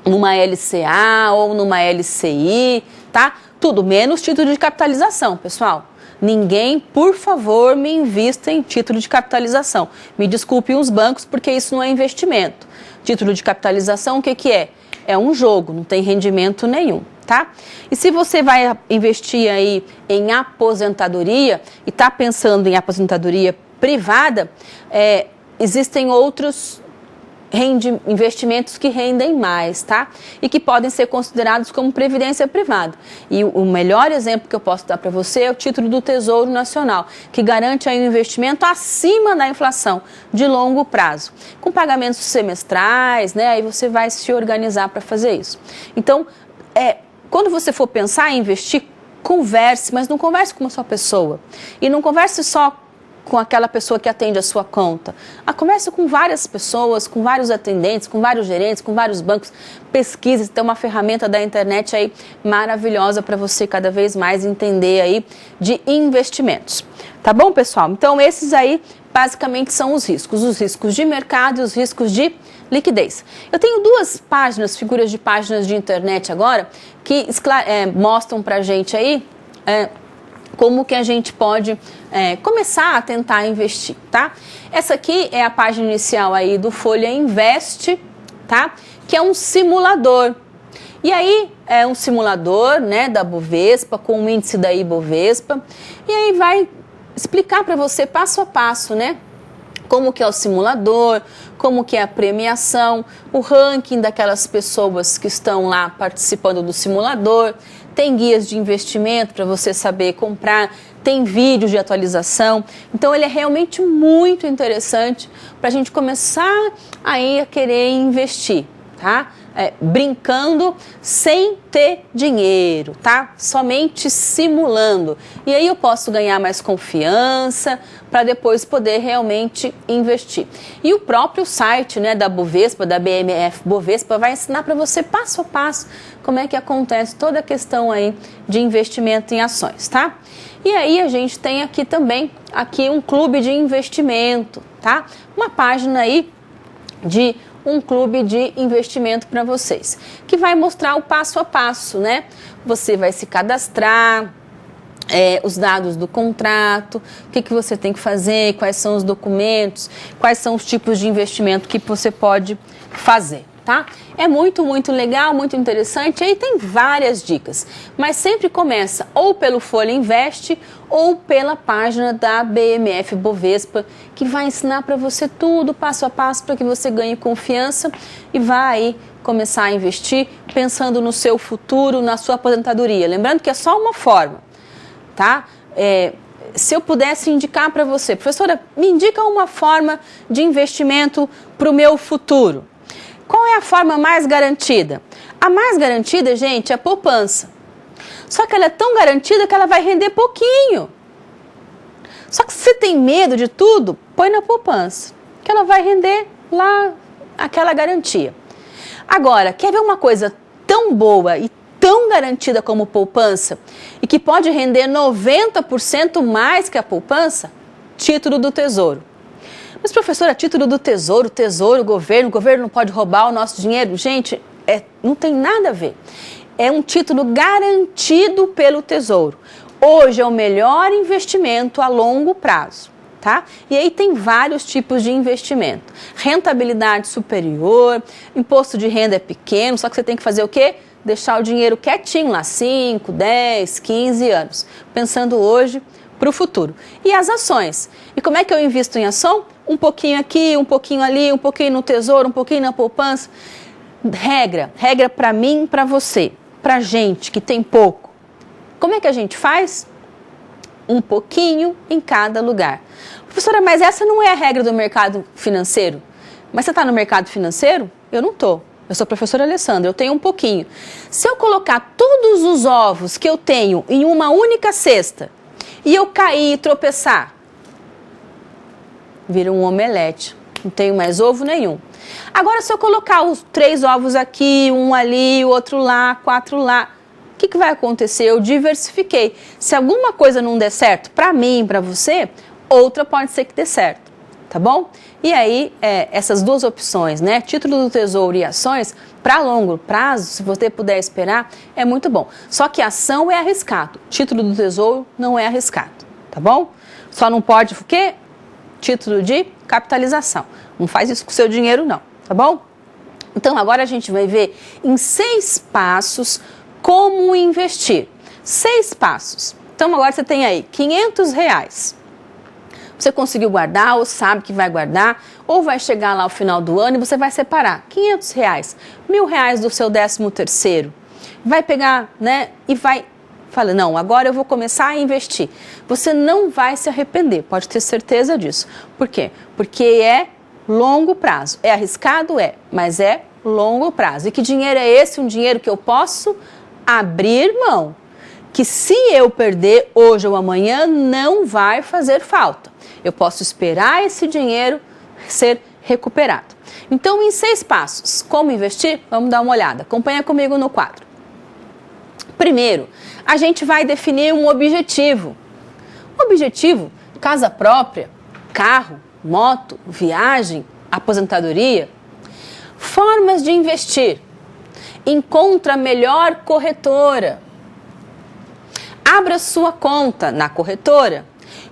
numa LCA, ou numa LCI, tá? Tudo menos título de capitalização, pessoal. Ninguém, por favor, me invista em título de capitalização. Me desculpem os bancos, porque isso não é investimento. Título de capitalização, o que que é? É um jogo, não tem rendimento nenhum, tá? E se você vai investir aí em aposentadoria e está pensando em aposentadoria privada, existem outros investimentos que rendem mais, tá? E que podem ser considerados como previdência privada. E o melhor exemplo que eu posso dar para você é o título do Tesouro Nacional, que garante aí um investimento acima da inflação, de longo prazo, com pagamentos semestrais, né? Aí você vai se organizar para fazer isso. Então, quando você for pensar em investir, converse, mas não converse com uma só pessoa. E não converse só com aquela pessoa que atende a sua conta. Converse com várias pessoas, com vários atendentes, com vários gerentes, com vários bancos. Pesquise, tem uma ferramenta da internet aí maravilhosa para você cada vez mais entender aí de investimentos. Tá bom, pessoal? Então, esses aí basicamente são os riscos de mercado e os riscos de liquidez. Eu tenho duas páginas, figuras de páginas de internet agora, que mostram pra gente aí como que a gente pode começar a tentar investir, tá? Essa aqui é a página inicial aí do Folha Invest, tá? Que é um simulador. E aí é um simulador, né, da Bovespa, com o índice da Ibovespa. E aí vai explicar para você passo a passo, né? Como que é o simulador, como que é a premiação, o ranking daquelas pessoas que estão lá participando do simulador. Tem guias de investimento para você saber comprar, tem vídeos de atualização. Então, ele é realmente muito interessante para a gente começar aí a querer investir, tá? Brincando sem ter dinheiro, tá? Somente simulando. E aí eu posso ganhar mais confiança para depois poder realmente investir. E o próprio site, né, da Bovespa, da BMF Bovespa, vai ensinar para você passo a passo como é que acontece toda a questão aí de investimento em ações, tá? E aí a gente tem aqui também um clube de investimento, tá? Uma página aí de um clube de investimento para vocês, que vai mostrar o passo a passo, né? Você vai se cadastrar, os dados do contrato, o que você tem que fazer, quais são os documentos, quais são os tipos de investimento que você pode fazer, tá? É muito, muito legal, muito interessante, aí tem várias dicas, mas sempre começa ou pelo Folha Invest ou pela página da BMF Bovespa, que vai ensinar para você tudo passo a passo para que você ganhe confiança e vá aí começar a investir pensando no seu futuro, na sua aposentadoria. Lembrando que é só uma forma, tá? Se eu pudesse indicar para você, professora, me indica uma forma de investimento para o meu futuro. Qual é a forma mais garantida? A mais garantida, gente, é a poupança. Só que ela é tão garantida que ela vai render pouquinho. Só que se você tem medo de tudo, põe na poupança, que ela vai render lá aquela garantia. Agora, quer ver uma coisa tão boa e tão garantida como poupança e que pode render 90% mais que a poupança? Título do Tesouro. Mas, professora, título do Tesouro, o governo não pode roubar o nosso dinheiro? Gente, não tem nada a ver. É um título garantido pelo Tesouro. Hoje é o melhor investimento a longo prazo, tá? E aí tem vários tipos de investimento. Rentabilidade superior, imposto de renda é pequeno, só que você tem que fazer o quê? Deixar o dinheiro quietinho lá, 5, 10, 15 anos, pensando hoje para o futuro. E as ações? E como é que eu invisto em ação? Um pouquinho aqui, um pouquinho ali, um pouquinho no Tesouro, um pouquinho na poupança. Regra para mim, para você, para gente que tem pouco. Como é que a gente faz? Um pouquinho em cada lugar. Professora, mas essa não é a regra do mercado financeiro. Mas você está no mercado financeiro? Eu não estou. Eu sou a professora Alessandra, eu tenho um pouquinho. Se eu colocar todos os ovos que eu tenho em uma única cesta e eu cair e tropeçar, vira um omelete. Não tenho mais ovo nenhum. Agora, se eu colocar os 3 ovos aqui, um ali, o outro lá, 4 lá, o que vai acontecer? Eu diversifiquei. Se alguma coisa não der certo para mim, para você, outra pode ser que dê certo, tá bom? E aí, essas duas opções, né? Título do Tesouro e ações, para longo prazo, se você puder esperar, é muito bom. Só que ação é arriscado. Título do Tesouro não é arriscado, tá bom? Só não pode o quê? Título de capitalização. Não faz isso com o seu dinheiro, não, tá bom? Então, agora a gente vai ver em 6 passos como investir. 6 passos. Então, agora você tem aí R$500. Você conseguiu guardar, ou sabe que vai guardar, ou vai chegar lá ao final do ano e você vai separar R$500, R$1.000 do seu 13º. Vai pegar, né, e vai... Fala, não, agora eu vou começar a investir. Você não vai se arrepender, pode ter certeza disso. Por quê? Porque é longo prazo. É arriscado? É, mas é longo prazo. E que dinheiro é esse? Um dinheiro que eu posso abrir mão. Que se eu perder hoje ou amanhã, não vai fazer falta. Eu posso esperar esse dinheiro ser recuperado. Então, em 6 passos, como investir? Vamos dar uma olhada. Acompanha comigo no quadro. Primeiro, a gente vai definir um objetivo. Objetivo, casa própria, carro, moto, viagem, aposentadoria. Formas de investir. Encontra a melhor corretora. Abra sua conta na corretora.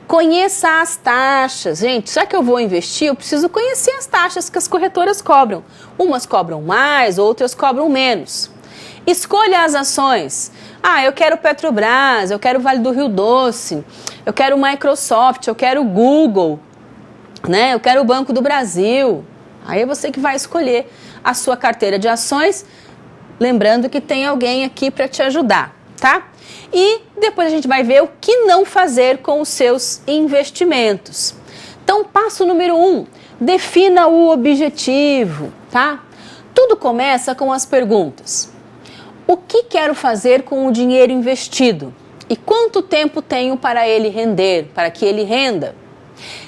Conheça as taxas. Gente, já que eu vou investir, eu preciso conhecer as taxas que as corretoras cobram. Umas cobram mais, outras cobram menos. Escolha as ações. Ah, eu quero Petrobras, eu quero Vale do Rio Doce, eu quero Microsoft, eu quero Google, né? Eu quero o Banco do Brasil. Aí é você que vai escolher a sua carteira de ações, lembrando que tem alguém aqui para te ajudar, tá? E depois a gente vai ver o que não fazer com os seus investimentos. Então, passo número 1, defina o objetivo, tá? Tudo começa com as perguntas. O que quero fazer com o dinheiro investido? E quanto tempo tenho para ele render, para que ele renda?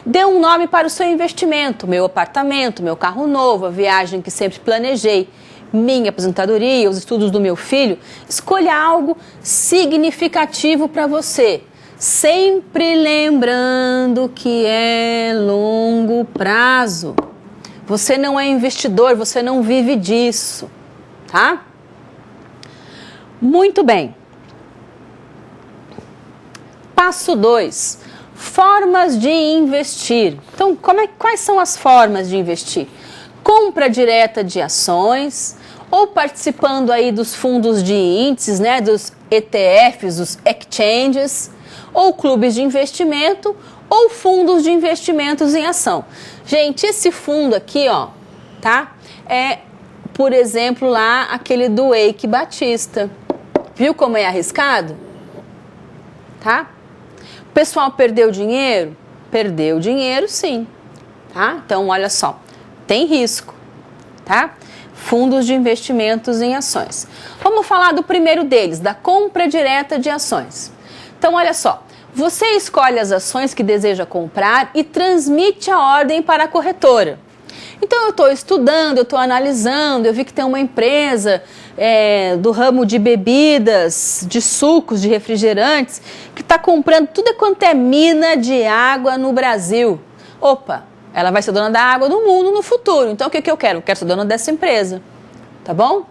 Dê um nome para o seu investimento, meu apartamento, meu carro novo, a viagem que sempre planejei, minha aposentadoria, os estudos do meu filho. Escolha algo significativo para você, sempre lembrando que é longo prazo. Você não é investidor, você não vive disso, tá? Muito bem. Passo 2. Formas de investir. Então, quais são as formas de investir? Compra direta de ações, ou participando aí dos fundos de índices, né, dos ETFs, dos exchanges, ou clubes de investimento, ou fundos de investimentos em ação. Gente, esse fundo aqui, ó, tá? É, por exemplo, lá aquele do Eike Batista. Viu como é arriscado? Tá? O pessoal perdeu dinheiro? Perdeu dinheiro, sim. Tá? Então, olha só, tem risco, tá? fundos de investimentos em ações. Vamos falar do primeiro deles, da compra direta de ações. Então, olha só, você escolhe as ações que deseja comprar e transmite a ordem para a corretora. Então, eu estou estudando, eu estou analisando, eu vi que tem uma empresa do ramo de bebidas, de sucos, de refrigerantes, que está comprando tudo quanto é mina de água no Brasil. Opa, ela vai ser dona da água do mundo no futuro. Então, o que eu quero? Eu quero ser dona dessa empresa, tá bom?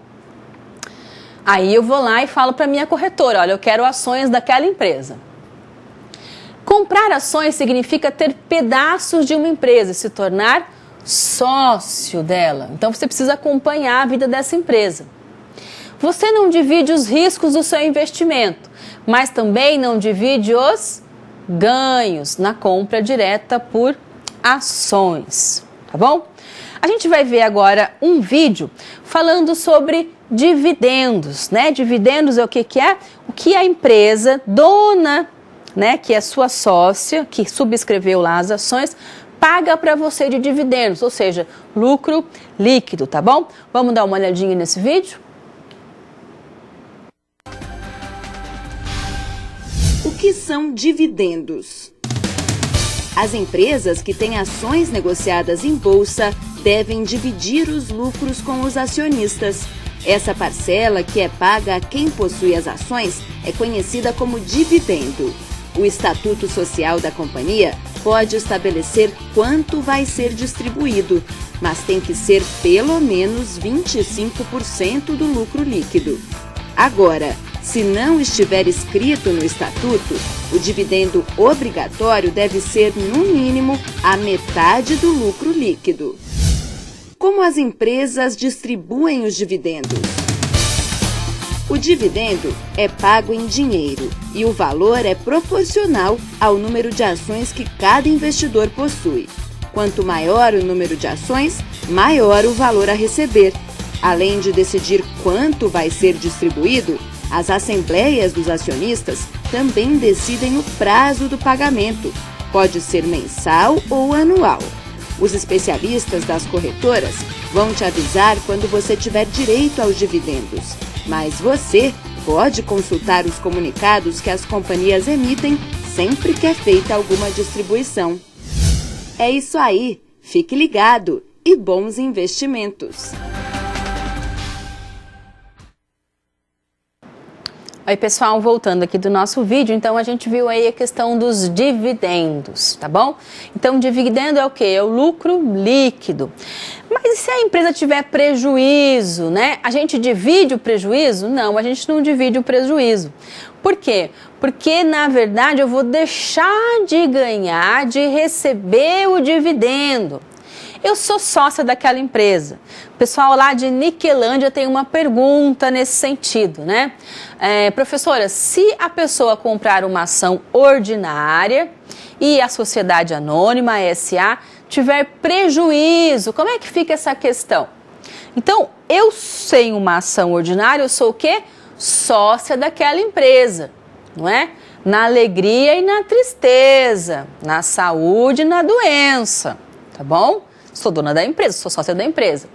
Aí eu vou lá e falo para a minha corretora, olha, eu quero ações daquela empresa. Comprar ações significa ter pedaços de uma empresa e se tornar sócio dela. Então, você precisa acompanhar a vida dessa empresa. Você não divide os riscos do seu investimento, mas também não divide os ganhos na compra direta por ações, tá bom? A gente vai ver agora um vídeo falando sobre dividendos, né? Dividendos é o que é? O que a empresa dona, né, que é sua sócia, que subscreveu lá as ações, paga para você de dividendos, ou seja, lucro líquido, tá bom? Vamos dar uma olhadinha nesse vídeo? O que são dividendos? As empresas que têm ações negociadas em bolsa devem dividir os lucros com os acionistas. Essa parcela, que é paga a quem possui as ações, é conhecida como dividendo. O Estatuto Social da companhia pode estabelecer quanto vai ser distribuído, mas tem que ser pelo menos 25% do lucro líquido. Agora, se não estiver escrito no Estatuto, o dividendo obrigatório deve ser, no mínimo, a metade do lucro líquido. Como as empresas distribuem os dividendos? O dividendo é pago em dinheiro e o valor é proporcional ao número de ações que cada investidor possui. Quanto maior o número de ações, maior o valor a receber. Além de decidir quanto vai ser distribuído, as assembleias dos acionistas também decidem o prazo do pagamento. Pode ser mensal ou anual. Os especialistas das corretoras vão te avisar quando você tiver direito aos dividendos. Mas você pode consultar os comunicados que as companhias emitem sempre que é feita alguma distribuição. É isso aí. Fique ligado e bons investimentos. Oi, pessoal, voltando aqui do nosso vídeo, então a gente viu aí a questão dos dividendos, tá bom? Então, dividendo é o quê? É o lucro líquido. Mas e se a empresa tiver prejuízo, né? A gente divide o prejuízo? Não, a gente não divide o prejuízo. Por quê? Porque, na verdade, eu vou deixar de ganhar, de receber o dividendo. Eu sou sócia daquela empresa. O pessoal lá de Niquelândia tem uma pergunta nesse sentido, né? Professora, se a pessoa comprar uma ação ordinária e a sociedade anônima, a SA, tiver prejuízo, como é que fica essa questão? Então, eu sem uma ação ordinária, eu sou o quê? Sócia daquela empresa, não é? Na alegria e na tristeza, na saúde e na doença, tá bom? Sou dona da empresa, sou sócia da empresa.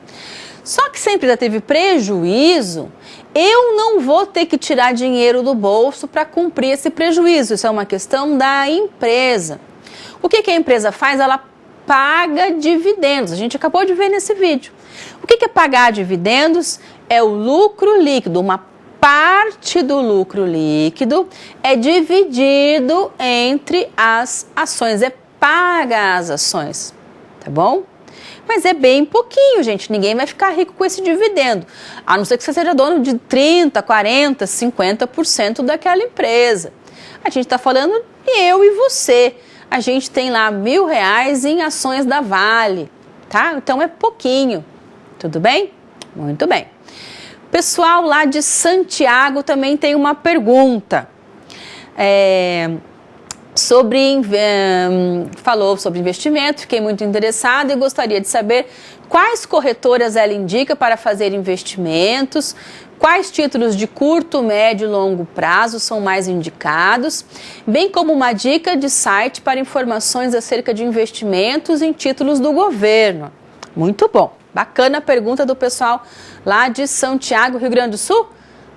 Só que se a empresa teve prejuízo, eu não vou ter que tirar dinheiro do bolso para cumprir esse prejuízo. Isso é uma questão da empresa. O que a empresa faz? Ela paga dividendos. A gente acabou de ver nesse vídeo. O que é pagar dividendos? É o lucro líquido. Uma parte do lucro líquido é dividido entre as ações. É paga as ações. Tá bom? Mas é bem pouquinho, gente. Ninguém vai ficar rico com esse dividendo. A não ser que você seja dono de 30%, 40%, 50% daquela empresa. A gente está falando de eu e você. A gente tem lá R$1.000 em ações da Vale, tá? Então é pouquinho. Tudo bem? Muito bem. Pessoal lá de Santiago também tem uma pergunta. Falou sobre investimento, fiquei muito interessada e gostaria de saber quais corretoras ela indica para fazer investimentos, quais títulos de curto, médio e longo prazo são mais indicados, bem como uma dica de site para informações acerca de investimentos em títulos do governo. Muito bom, Bacana a pergunta do pessoal lá de Santiago, Rio Grande do Sul.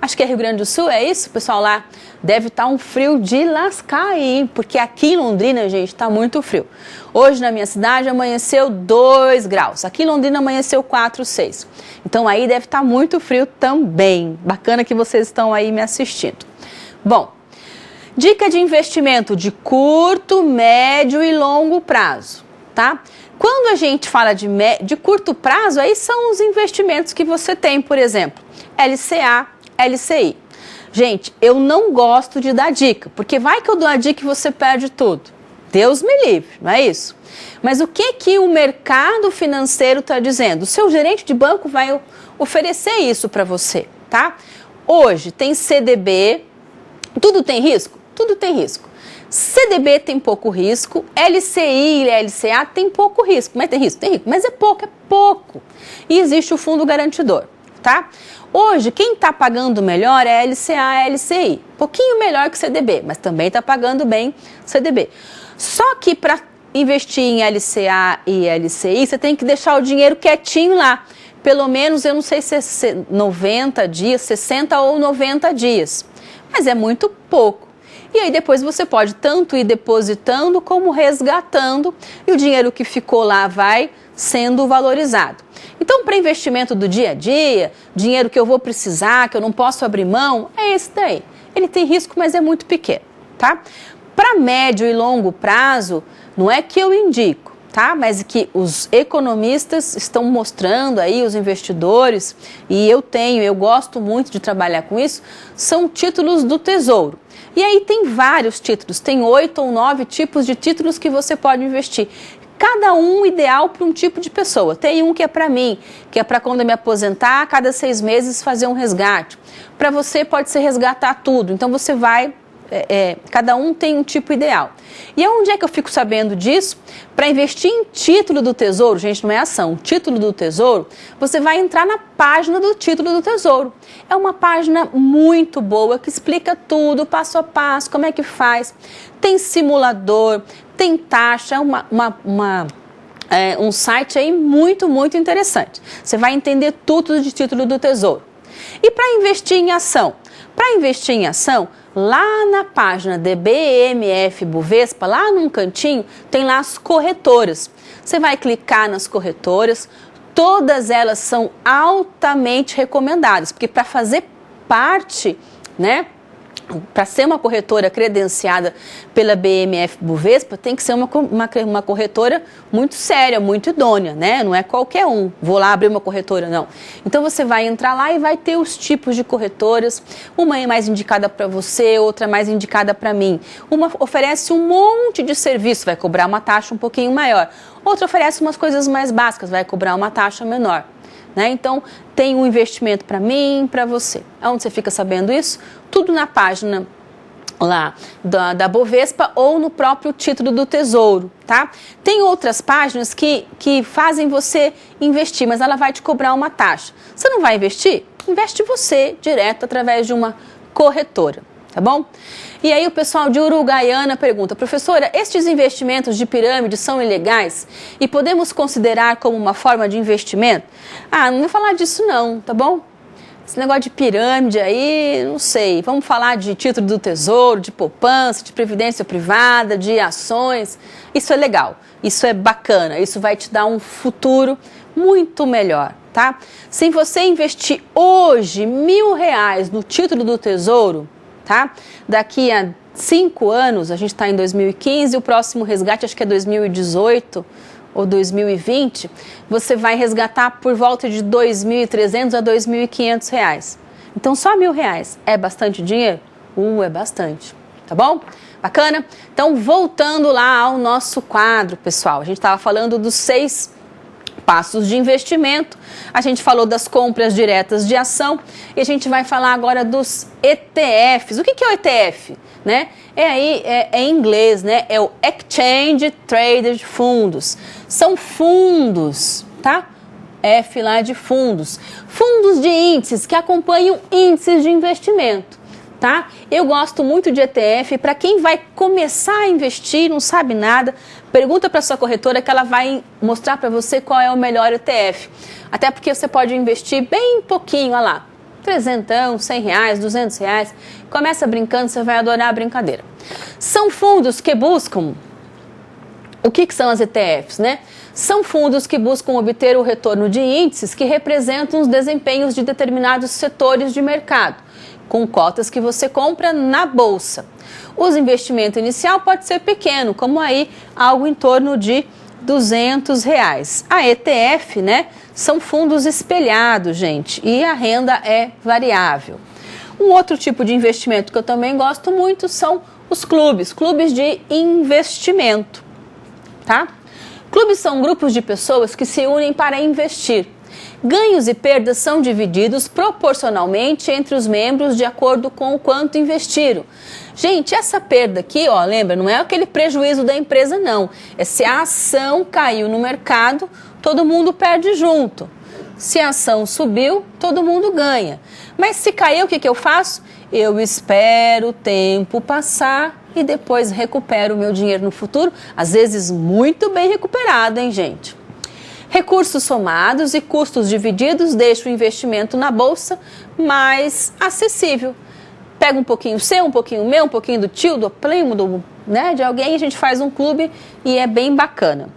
Acho que é Rio Grande do Sul, é isso? O pessoal lá deve estar um frio de lascar aí, porque aqui em Londrina, gente, está muito frio. Hoje na minha cidade amanheceu 2 graus, aqui em Londrina amanheceu 4, 6. Então aí deve estar muito frio também. Bacana que vocês estão aí me assistindo. Bom, dica de investimento de curto, médio e longo prazo, tá? Quando a gente fala de curto prazo, aí são os investimentos que você tem, por exemplo, LCA, LCI. Gente, eu não gosto de dar dica, porque vai que eu dou a dica e você perde tudo. Deus me livre, não é isso? Mas o que o mercado financeiro está dizendo? O seu gerente de banco vai oferecer isso para você, tá? Hoje tem CDB, tudo tem risco? Tudo tem risco. CDB tem pouco risco, LCI e LCA tem pouco risco, mas tem risco, mas é pouco. E existe o fundo garantidor, tá? Hoje, quem está pagando melhor é LCA e LCI, pouquinho melhor que CDB, mas também está pagando bem CDB. Só que para investir em LCA e LCI, você tem que deixar o dinheiro quietinho lá, pelo menos, eu não sei se é 90 dias, 60 ou 90 dias, mas é muito pouco. E aí depois você pode tanto ir depositando como resgatando e o dinheiro que ficou lá vai sendo valorizado. Então, para investimento do dia a dia, dinheiro que eu vou precisar, que eu não posso abrir mão, é esse daí. Ele tem risco, mas é muito pequeno, tá? Para médio e longo prazo, não é que eu indico, tá? Mas que os economistas estão mostrando aí, os investidores, e eu gosto muito de trabalhar com isso, são títulos do Tesouro. E aí tem vários títulos, tem 8 ou 9 tipos de títulos que você pode investir. Cada um ideal para um tipo de pessoa. Tem um que é para mim, que é para quando eu me aposentar, a cada 6 meses fazer um resgate. Para você pode ser resgatar tudo, então você vai... cada um tem um tipo ideal. E onde é que eu fico sabendo disso? Para investir em título do Tesouro, gente, não é ação, título do Tesouro, você vai entrar na página do título do Tesouro. É uma página muito boa que explica tudo, passo a passo, como é que faz. Tem simulador, tem taxa, um site aí muito interessante. Você vai entender tudo de título do Tesouro. E para investir em ação? Para investir em ação, lá na página de BMF Bovespa, lá num cantinho, tem lá as corretoras. Você vai clicar nas corretoras, todas elas são altamente recomendadas, porque para fazer parte, né, para ser uma corretora credenciada pela BMF Bovespa, tem que ser uma corretora muito séria, muito idônea, né? Não é qualquer um, vou lá abrir uma corretora, não. Então você vai entrar lá e vai ter os tipos de corretoras, uma é mais indicada para você, outra mais indicada para mim. Uma oferece um monte de serviço, vai cobrar uma taxa um pouquinho maior. Outra oferece umas coisas mais básicas, vai cobrar uma taxa menor. Né? Então, tem um investimento para mim, para você. Onde você fica sabendo isso? Tudo na página lá da Bovespa ou no próprio título do Tesouro, tá? Tem outras páginas que fazem você investir, mas ela vai te cobrar uma taxa. Você não vai investir? Investe você direto através de uma corretora, tá bom? E aí o pessoal de Uruguaiana pergunta, professora, estes investimentos de pirâmide são ilegais e podemos considerar como uma forma de investimento? Ah, não vou falar disso não, tá bom? Esse negócio de pirâmide aí, não sei, vamos falar de título do Tesouro, de poupança, de previdência privada, de ações, isso é legal, isso é bacana, isso vai te dar um futuro muito melhor, tá? Se você investir hoje R$1.000 no título do Tesouro, tá? Daqui a 5 anos, a gente está em 2015, o próximo resgate acho que é 2018 ou 2020, você vai resgatar por volta de R$2.300 a R$2.500. Então só R$1.000 é bastante dinheiro? É bastante, tá bom? Bacana? Então voltando lá ao nosso quadro, pessoal, a gente estava falando dos 6 passos de investimento, a gente falou das compras diretas de ação e a gente vai falar agora dos ETFs. O que é o ETF? Né? É em inglês, né? É o Exchange Traded Fundos. São fundos, tá? F lá de fundos. Fundos de índices que acompanham índices de investimento. tá? Eu gosto muito de ETF. Para quem vai começar a investir, não sabe nada, pergunta para sua corretora que ela vai mostrar para você qual é o melhor ETF. Até porque você pode investir bem pouquinho, olha lá, R$300, R$100, R$200. Começa brincando, você vai adorar a brincadeira. São fundos que buscam... O que são as ETFs, né? São fundos que buscam obter o retorno de índices que representam os desempenhos de determinados setores de mercado, com cotas que você compra na bolsa. O investimento inicial pode ser pequeno, como aí algo em torno de R$200. A ETF, né, são fundos espelhados, gente, e a renda é variável. Um outro tipo de investimento que eu também gosto muito são os clubes de investimento, tá? Clubes são grupos de pessoas que se unem para investir. Ganhos e perdas são divididos proporcionalmente entre os membros de acordo com o quanto investiram. Gente, essa perda aqui, ó, lembra, não é aquele prejuízo da empresa, não. É se a ação caiu no mercado, todo mundo perde junto. Se a ação subiu, todo mundo ganha. Mas se caiu, o que eu faço? Eu espero o tempo passar e depois recupero o meu dinheiro no futuro, às vezes muito bem recuperado, hein, gente? Recursos somados e custos divididos deixam o investimento na bolsa mais acessível. Pega um pouquinho seu, um pouquinho meu, um pouquinho do tio, do primo, né, de alguém, a gente faz um clube e é bem bacana.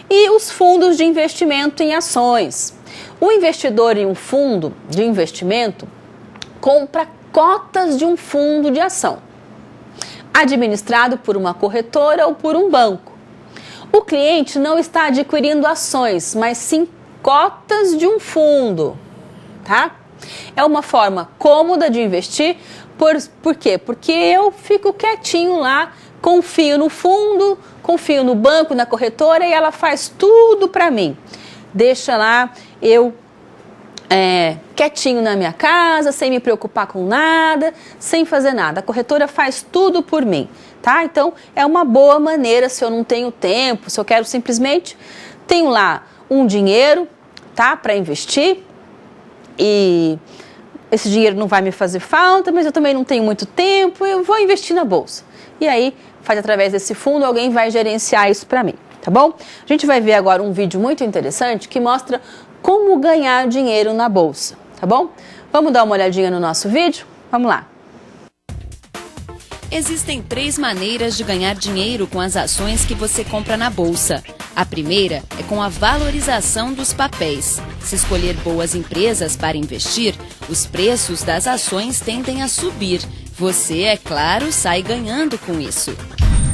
E os fundos de investimento em ações. O investidor em um fundo de investimento compra cotas de um fundo de ação, administrado por uma corretora ou por um banco. O cliente não está adquirindo ações, mas sim cotas de um fundo, tá? É uma forma cômoda de investir. Por quê? Porque eu fico quietinho lá, confio no fundo, confio no banco, na corretora e ela faz tudo para mim. Deixa lá eu quietinho na minha casa, sem me preocupar com nada, sem fazer nada. A corretora faz tudo por mim, tá? Então, é uma boa maneira, se eu não tenho tempo, se eu quero simplesmente, tenho lá um dinheiro, tá? Para investir e esse dinheiro não vai me fazer falta, mas eu também não tenho muito tempo, eu vou investir na bolsa. E aí, faz através desse fundo, alguém vai gerenciar isso para mim, tá bom? A gente vai ver agora um vídeo muito interessante que mostra como ganhar dinheiro na bolsa, tá bom? Vamos dar uma olhadinha no nosso vídeo? Vamos lá! Existem 3 maneiras de ganhar dinheiro com as ações que você compra na bolsa. A primeira é com a valorização dos papéis. Se escolher boas empresas para investir, os preços das ações tendem a subir. Você, é claro, sai ganhando com isso.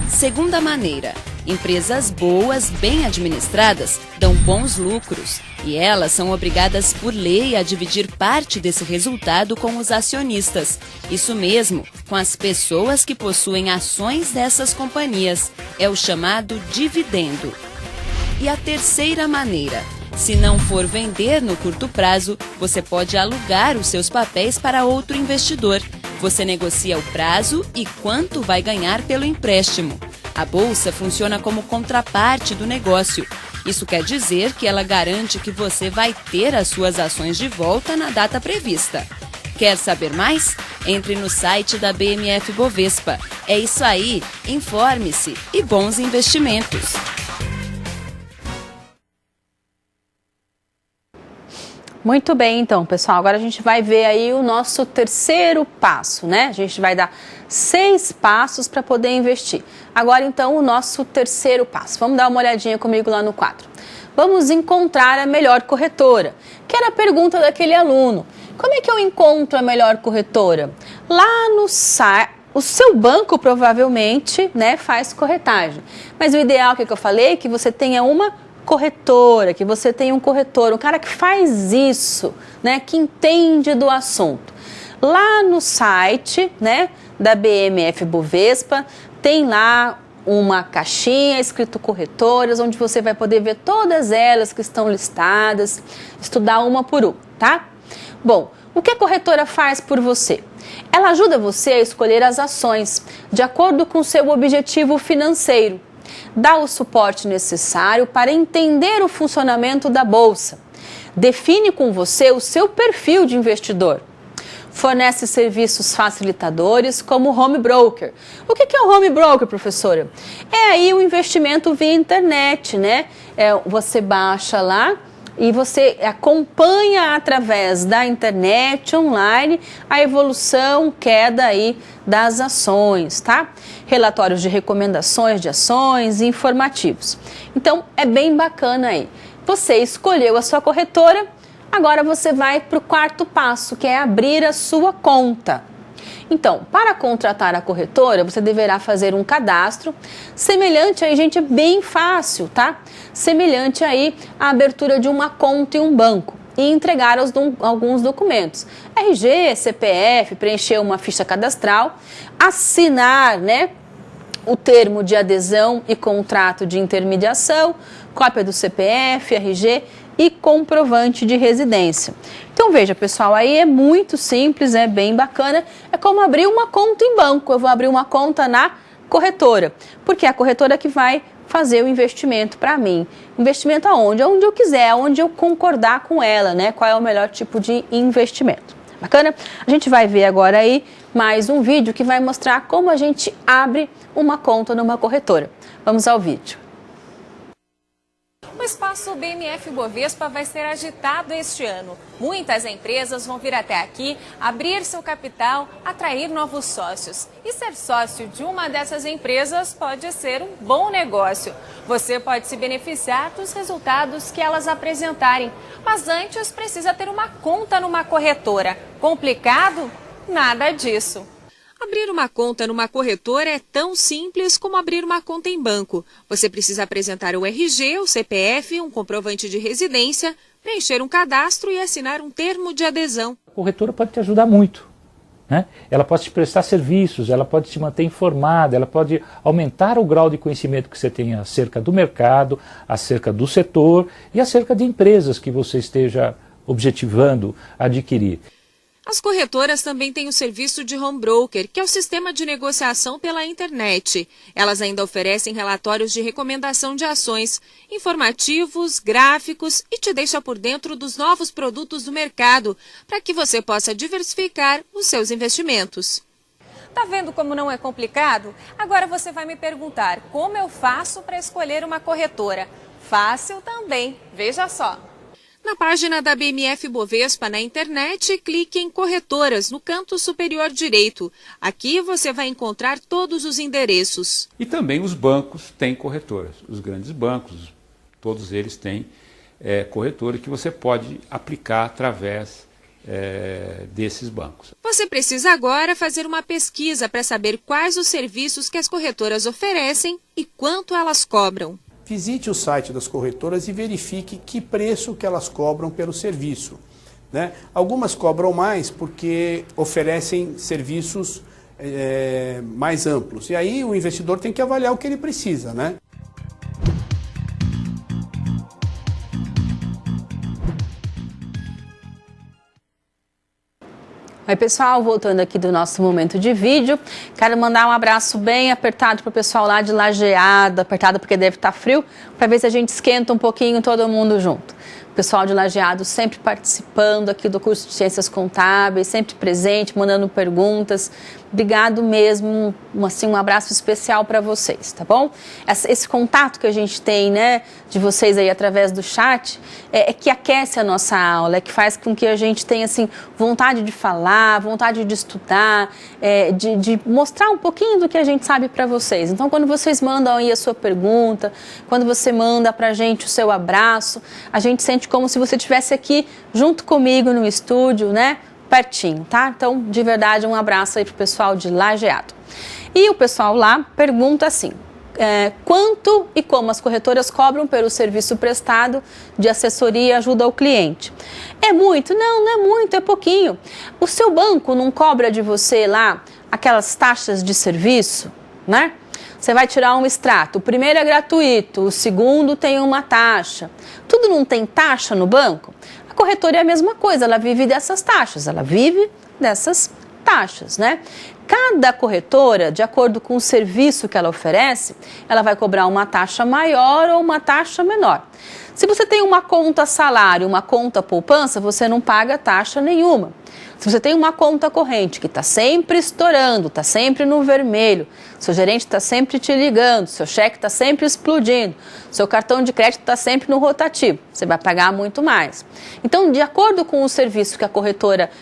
Segunda maneira: empresas boas, bem administradas, dão bons lucros e elas são obrigadas por lei a dividir parte desse resultado com os acionistas. Isso mesmo, com as pessoas que possuem ações dessas companhias. É o chamado dividendo. E a terceira maneira: se não for vender no curto prazo, você pode alugar os seus papéis para outro investidor. Você negocia o prazo e quanto vai ganhar pelo empréstimo. A bolsa funciona como contraparte do negócio. Isso quer dizer que ela garante que você vai ter as suas ações de volta na data prevista. Quer saber mais? Entre no site da BMF Bovespa. É isso aí, informe-se e bons investimentos! Muito bem, então, pessoal, agora a gente vai ver aí o nosso terceiro passo, né? A gente vai dar 6 passos para poder investir. Agora, então, o nosso terceiro passo. Vamos dar uma olhadinha comigo lá no quadro. Vamos encontrar a melhor corretora, que era a pergunta daquele aluno. Como é que eu encontro a melhor corretora? Lá no site, o seu banco provavelmente, né, faz corretagem. Mas o ideal, que eu falei, é que você tenha uma corretora, que você tenha um corretor, um cara que faz isso, né, que entende do assunto. Lá no site, né, da BMF Bovespa, tem lá uma caixinha escrito corretoras, onde você vai poder ver todas elas que estão listadas, estudar uma por uma, tá? Bom, o que a corretora faz por você? Ela ajuda você a escolher as ações de acordo com o seu objetivo financeiro. Dá o suporte necessário para entender o funcionamento da bolsa. Define com você o seu perfil de investidor. fornece serviços facilitadores como home broker. O que é o home broker, professora? É aí o investimento via internet, né? Você baixa lá e você acompanha através da internet online a evolução, queda aí das ações, tá? Relatórios de recomendações de ações e informativos. Então, é bem bacana aí. Você escolheu a sua corretora, agora você vai para o quarto passo, que é abrir a sua conta. Então, para contratar a corretora, você deverá fazer um cadastro semelhante aí, gente, é bem fácil, tá? Semelhante aí à abertura de uma conta em um banco e entregar alguns documentos. RG, CPF, preencher uma ficha cadastral, assinar, né, o termo de adesão e contrato de intermediação, cópia do CPF, RG e comprovante de residência. Então veja, pessoal, aí é muito simples, é bem bacana, é como abrir uma conta em banco. Eu vou abrir uma conta na corretora, porque é a corretora que vai fazer o investimento para mim. Investimento aonde? Onde eu quiser, onde eu concordar com ela, né? Qual é o melhor tipo de investimento. Bacana? A gente vai ver agora aí mais um vídeo que vai mostrar como a gente abre uma conta numa corretora. Vamos ao vídeo. O espaço BMF Bovespa vai ser agitado este ano. Muitas empresas vão vir até aqui, abrir seu capital, atrair novos sócios. E ser sócio de uma dessas empresas pode ser um bom negócio. Você pode se beneficiar dos resultados que elas apresentarem. Mas antes precisa ter uma conta numa corretora. Complicado? Nada disso. Abrir uma conta numa corretora é tão simples como abrir uma conta em banco. Você precisa apresentar o RG, o CPF, um comprovante de residência, preencher um cadastro e assinar um termo de adesão. A corretora pode te ajudar muito, né? Ela pode te prestar serviços, ela pode te manter informada, ela pode aumentar o grau de conhecimento que você tem acerca do mercado, acerca do setor e acerca de empresas que você esteja objetivando adquirir. As corretoras também têm o serviço de home broker, que é o sistema de negociação pela internet. Elas ainda oferecem relatórios de recomendação de ações, informativos, gráficos e te deixa por dentro dos novos produtos do mercado, para que você possa diversificar os seus investimentos. Tá vendo como não é complicado? Agora você vai me perguntar, como eu faço para escolher uma corretora? Fácil também, veja só. Na página da BMF Bovespa na internet, clique em Corretoras, no canto superior direito. Aqui você vai encontrar todos os endereços. E também os bancos têm corretoras. Os grandes bancos, todos eles têm corretora que você pode aplicar através desses bancos. Você precisa agora fazer uma pesquisa para saber quais os serviços que as corretoras oferecem e quanto elas cobram. Visite o site das corretoras e verifique que preço que elas cobram pelo serviço, né? Algumas cobram mais porque oferecem serviços mais amplos. E aí o investidor tem que avaliar o que ele precisa, né? Oi, pessoal, voltando aqui do nosso momento de vídeo, quero mandar um abraço bem apertado para o pessoal lá de Lajeado, apertado porque deve estar frio, para ver se a gente esquenta um pouquinho todo mundo junto. O pessoal de Lajeado sempre participando aqui do curso de Ciências Contábeis, sempre presente, mandando perguntas. Obrigado mesmo, assim, um abraço especial para vocês, tá bom? Esse contato que a gente tem, né, de vocês aí através do chat, é que aquece a nossa aula, é que faz com que a gente tenha, assim, vontade de falar, vontade de estudar, de mostrar um pouquinho do que a gente sabe para vocês. Então, quando vocês mandam aí a sua pergunta, quando você manda pra gente o seu abraço, a gente sente como se você estivesse aqui junto comigo no estúdio, né? Pertinho, tá? Então, de verdade, um abraço aí pro pessoal de Lajeado. E o pessoal lá pergunta assim, quanto e como as corretoras cobram pelo serviço prestado de assessoria e ajuda ao cliente? É muito? Não, não é muito, é pouquinho. O seu banco não cobra de você lá aquelas taxas de serviço, né? Você vai tirar um extrato, o primeiro é gratuito, o segundo tem uma taxa. Tudo não tem taxa no banco? A corretora é a mesma coisa, ela vive dessas taxas, né? Cada corretora, de acordo com o serviço que ela oferece, ela vai cobrar uma taxa maior ou uma taxa menor. Se você tem uma conta salário, uma conta poupança, você não paga taxa nenhuma. Se você tem uma conta corrente que está sempre estourando, está sempre no vermelho, seu gerente está sempre te ligando, seu cheque está sempre explodindo, seu cartão de crédito está sempre no rotativo, você vai pagar muito mais. Então, de acordo com o serviço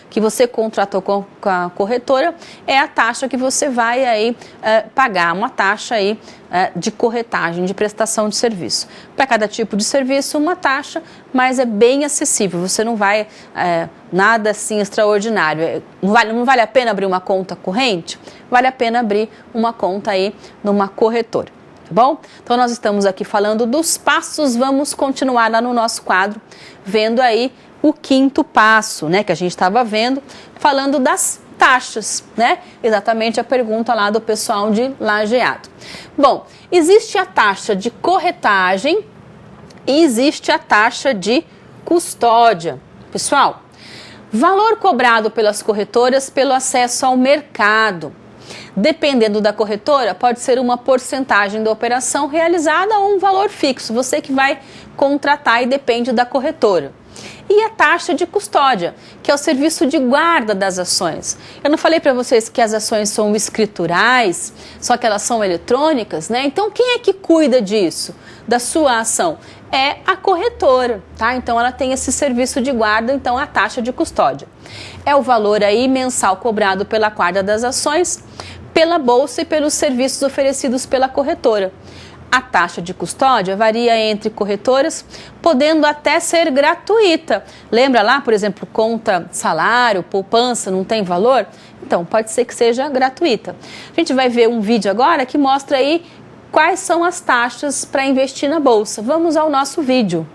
que você contratou com a corretora, é a taxa que você vai aí pagar, uma taxa aí de corretagem, de prestação de serviço. Para cada tipo de serviço, uma taxa, mas é bem acessível, você não vai nada assim extraordinário. Não vale a pena abrir uma conta corrente? Vale a pena abrir uma conta aí numa corretora, tá bom? Então nós estamos aqui falando dos passos, vamos continuar lá no nosso quadro, vendo aí o quinto passo, né, que a gente estava vendo, falando das taxas, né? Exatamente a pergunta lá do pessoal de Lajeado. Bom, existe a taxa de corretagem e existe a taxa de custódia. Pessoal, valor cobrado pelas corretoras pelo acesso ao mercado. Dependendo da corretora, pode ser uma porcentagem da operação realizada ou um valor fixo, você que vai contratar e depende da corretora. E a taxa de custódia, que é o serviço de guarda das ações. Eu não falei para vocês que as ações são escriturais, só que elas são eletrônicas, né? Então, quem é que cuida disso, da sua ação? É a corretora, tá? Então, ela tem esse serviço de guarda, então a taxa de custódia. É o valor aí mensal cobrado pela guarda das ações, pela bolsa e pelos serviços oferecidos pela corretora. A taxa de custódia varia entre corretoras, podendo até ser gratuita. Lembra lá, por exemplo, conta salário, poupança, não tem valor? Então, pode ser que seja gratuita. A gente vai ver um vídeo agora que mostra aí quais são as taxas para investir na bolsa. Vamos ao nosso vídeo.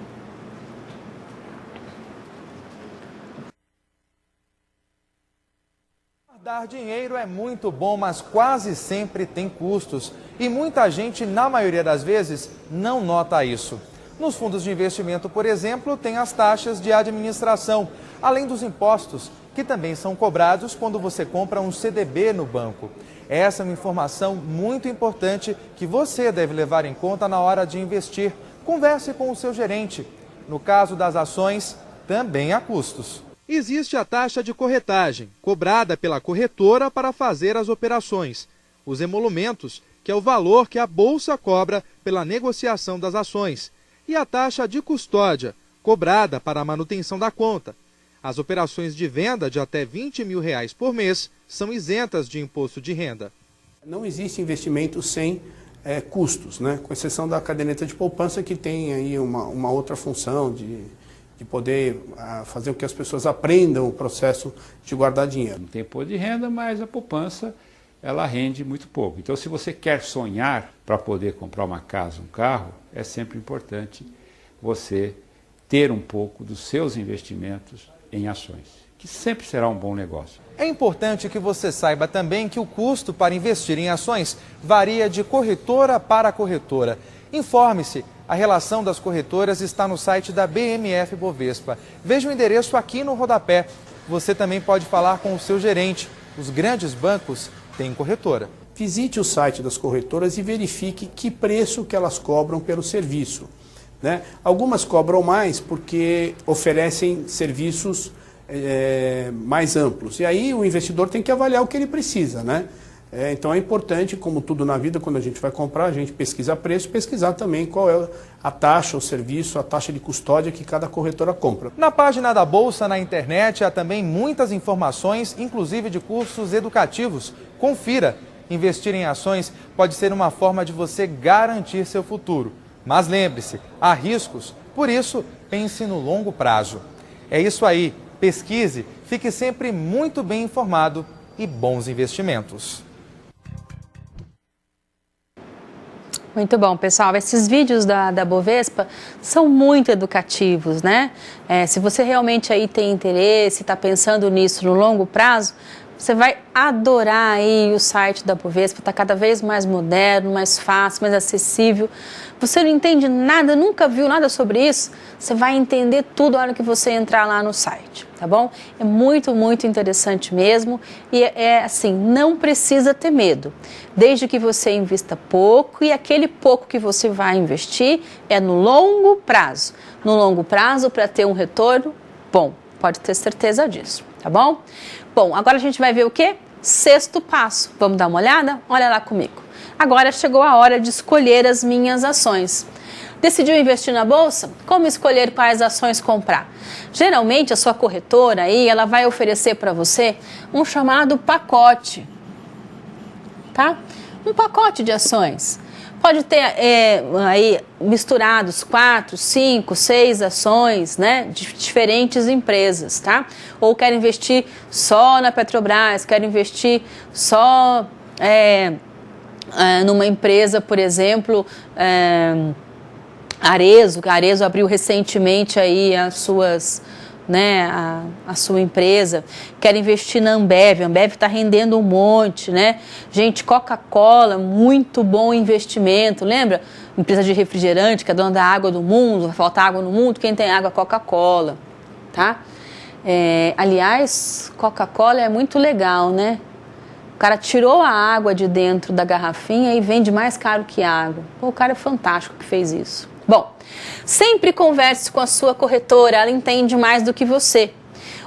Guardar dinheiro é muito bom, mas quase sempre tem custos. E muita gente, na maioria das vezes, não nota isso. Nos fundos de investimento, por exemplo, tem as taxas de administração, além dos impostos, que também são cobrados quando você compra um CDB no banco. Essa é uma informação muito importante que você deve levar em conta na hora de investir. Converse com o seu gerente. No caso das ações, também há custos. Existe a taxa de corretagem, cobrada pela corretora para fazer as operações. Os emolumentos, que é o valor que a bolsa cobra pela negociação das ações. E a taxa de custódia, cobrada para a manutenção da conta. As operações de venda de até R$20 mil por mês são isentas de imposto de renda. Não existe investimento sem custos, né? Com exceção da caderneta de poupança, que tem aí uma outra função de poder fazer com que as pessoas aprendam o processo de guardar dinheiro. Não tem imposto de renda, mas a poupança ela rende muito pouco. Então, se você quer sonhar para poder comprar uma casa, um carro, é sempre importante você ter um pouco dos seus investimentos em ações, que sempre será um bom negócio. É importante que você saiba também que o custo para investir em ações varia de corretora para corretora. Informe-se, a relação das corretoras está no site da BMF Bovespa. Veja o endereço aqui no rodapé. Você também pode falar com o seu gerente. Os grandes bancos têm corretora. Visite o site das corretoras e verifique que preço que elas cobram pelo serviço, né? Algumas cobram mais porque oferecem serviços mais amplos. E aí o investidor tem que avaliar o que ele precisa, né? Então é importante, como tudo na vida, quando a gente vai comprar, a gente pesquisa preço, pesquisar também qual é a taxa, o serviço, a taxa de custódia que cada corretora compra. Na página da Bolsa na internet há também muitas informações, inclusive de cursos educativos. Confira! Investir em ações pode ser uma forma de você garantir seu futuro. Mas lembre-se, há riscos, por isso pense no longo prazo. É isso aí, pesquise, fique sempre muito bem informado e bons investimentos. Muito bom, pessoal. Esses vídeos da Bovespa são muito educativos, né? Se você realmente aí tem interesse, está pensando nisso no longo prazo, Você vai adorar aí o site da Bovespa, está cada vez mais moderno, mais fácil, mais acessível. Você não entende nada, nunca viu nada sobre isso? Você vai entender tudo na hora que você entrar lá no site, tá bom? É muito, muito interessante mesmo e assim, não precisa ter medo. Desde que você invista pouco e aquele pouco que você vai investir é no longo prazo. No longo prazo, para ter um retorno bom, pode ter certeza disso, tá bom? Bom, agora a gente vai ver o quê? Sexto passo. Vamos dar uma olhada? Olha lá comigo. Agora chegou a hora de escolher as minhas ações. Decidiu investir na bolsa? Como escolher quais ações comprar? Geralmente a sua corretora aí, ela vai oferecer para você um chamado pacote, tá? Um pacote de ações. Pode ter aí misturados 4, 5, 6 ações, né, de diferentes empresas, tá? Ou quer investir só na Petrobras, quer investir só numa empresa, por exemplo, Arezzo. A Arezzo abriu recentemente aí as suas, né, a sua empresa, quer investir na Ambev. A Ambev está rendendo um monte, né? Gente, Coca-Cola, muito bom investimento, lembra? Empresa de refrigerante, que é dona da água do mundo, vai faltar água no mundo, quem tem água, Coca-Cola, tá? Aliás, Coca-Cola é muito legal, né? O cara tirou a água de dentro da garrafinha e vende mais caro que água. Pô, o cara é fantástico que fez isso. Bom, sempre converse com a sua corretora, ela entende mais do que você.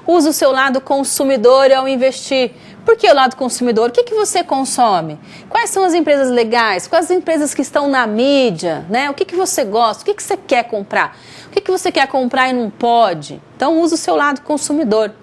Use o seu lado consumidor ao investir. Por que o lado consumidor? O que você consome? Quais são as empresas legais? Quais as empresas que estão na mídia? Né? O que você gosta? O que você quer comprar? O que você quer comprar e não pode? Então, use o seu lado consumidor.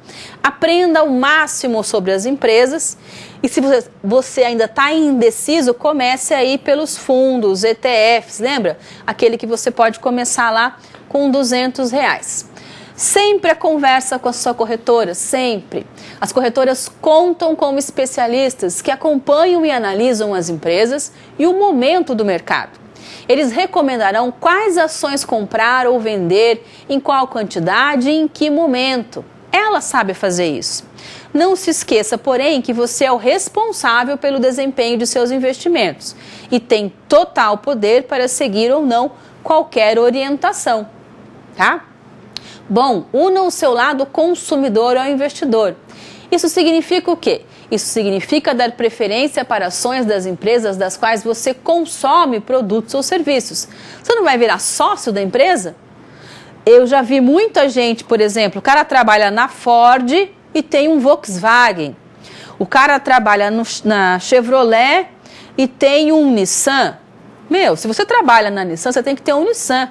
Aprenda ao máximo sobre as empresas. E se você ainda está indeciso, comece aí pelos fundos, ETFs, lembra? Aquele que você pode começar lá com R$200. Sempre a conversa com a sua corretora, sempre. As corretoras contam com especialistas que acompanham e analisam as empresas e o momento do mercado. Eles recomendarão quais ações comprar ou vender, em qual quantidade e em que momento. Ela sabe fazer isso. Não se esqueça, porém, que você é o responsável pelo desempenho de seus investimentos e tem total poder para seguir ou não qualquer orientação, tá? Bom, una o seu lado consumidor ao investidor. Isso significa o quê? Isso significa dar preferência para ações das empresas das quais você consome produtos ou serviços. Você não vai virar sócio da empresa? Eu já vi muita gente, por exemplo, o cara trabalha na Ford e tem um Volkswagen. O cara trabalha na Chevrolet e tem um Nissan. Meu, se você trabalha na Nissan, você tem que ter um Nissan.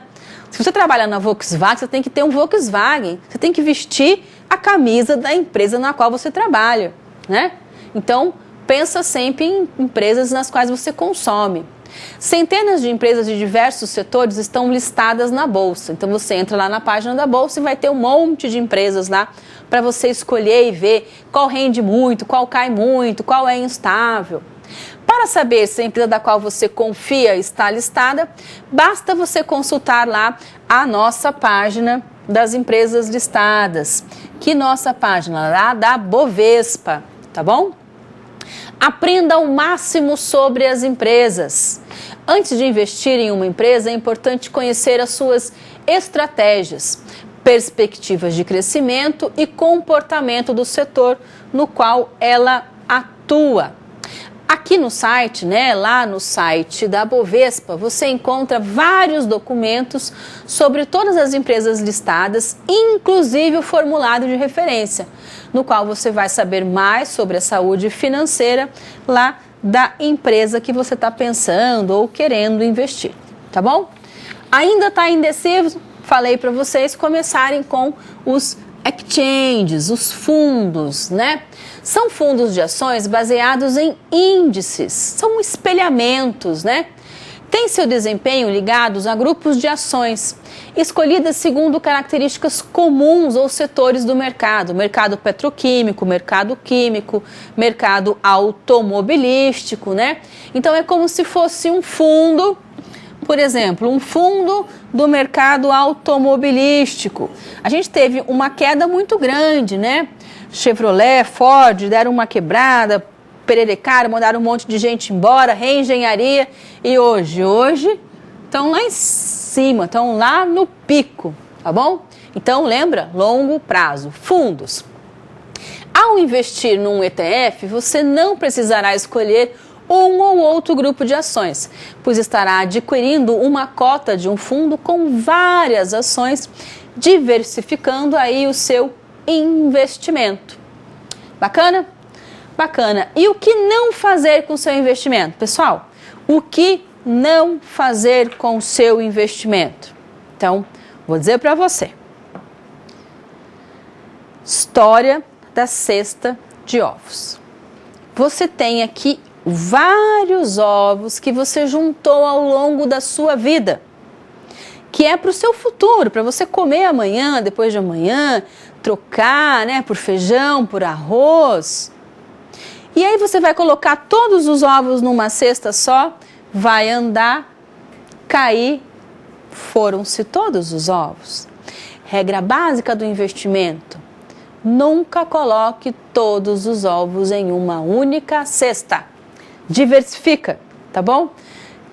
Se você trabalha na Volkswagen, você tem que ter um Volkswagen. Você tem que vestir a camisa da empresa na qual você trabalha, né? Então, pensa sempre em empresas nas quais você consome. Centenas de empresas de diversos setores estão listadas na Bolsa. Então, você entra lá na página da Bolsa e vai ter um monte de empresas lá para você escolher e ver qual rende muito, qual cai muito, qual é instável. Para saber se a empresa da qual você confia está listada, basta você consultar lá a nossa página das empresas listadas. Que nossa página? Lá da Bovespa, tá bom? Aprenda ao máximo sobre as empresas. Antes de investir em uma empresa, é importante conhecer as suas estratégias, perspectivas de crescimento e comportamento do setor no qual ela atua. Aqui no site, né, lá no site da Bovespa, você encontra vários documentos sobre todas as empresas listadas, inclusive o formulário de referência, no qual você vai saber mais sobre a saúde financeira lá da empresa que você está pensando ou querendo investir, tá bom? Ainda está indeciso? Falei para vocês começarem com os exchanges, os fundos, né? São fundos de ações baseados em índices, são espelhamentos, né? Tem seu desempenho ligados a grupos de ações, escolhidas segundo características comuns ou setores do mercado. Mercado petroquímico, mercado químico, mercado automobilístico, né? Então é como se fosse um fundo, por exemplo, um fundo do mercado automobilístico. A gente teve uma queda muito grande, né? Chevrolet, Ford, deram uma quebrada, pererecaram, mandaram um monte de gente embora, reengenharia. E hoje estão lá em cima, estão lá no pico, tá bom? Então lembra, longo prazo, fundos. Ao investir num ETF, você não precisará escolher um ou outro grupo de ações, pois estará adquirindo uma cota de um fundo com várias ações, diversificando aí o seu investimento. Bacana? Bacana. E o que não fazer com o seu investimento? Pessoal, o que não fazer com o seu investimento? Então, vou dizer para você. História da cesta de ovos. Você tem aqui vários ovos que você juntou ao longo da sua vida, que é para o seu futuro, para você comer amanhã, depois de amanhã, trocar, né, por feijão, por arroz. E aí você vai colocar todos os ovos numa cesta só, vai andar, cair, foram-se todos os ovos. Regra básica do investimento: nunca coloque todos os ovos em uma única cesta. Diversifica, tá bom?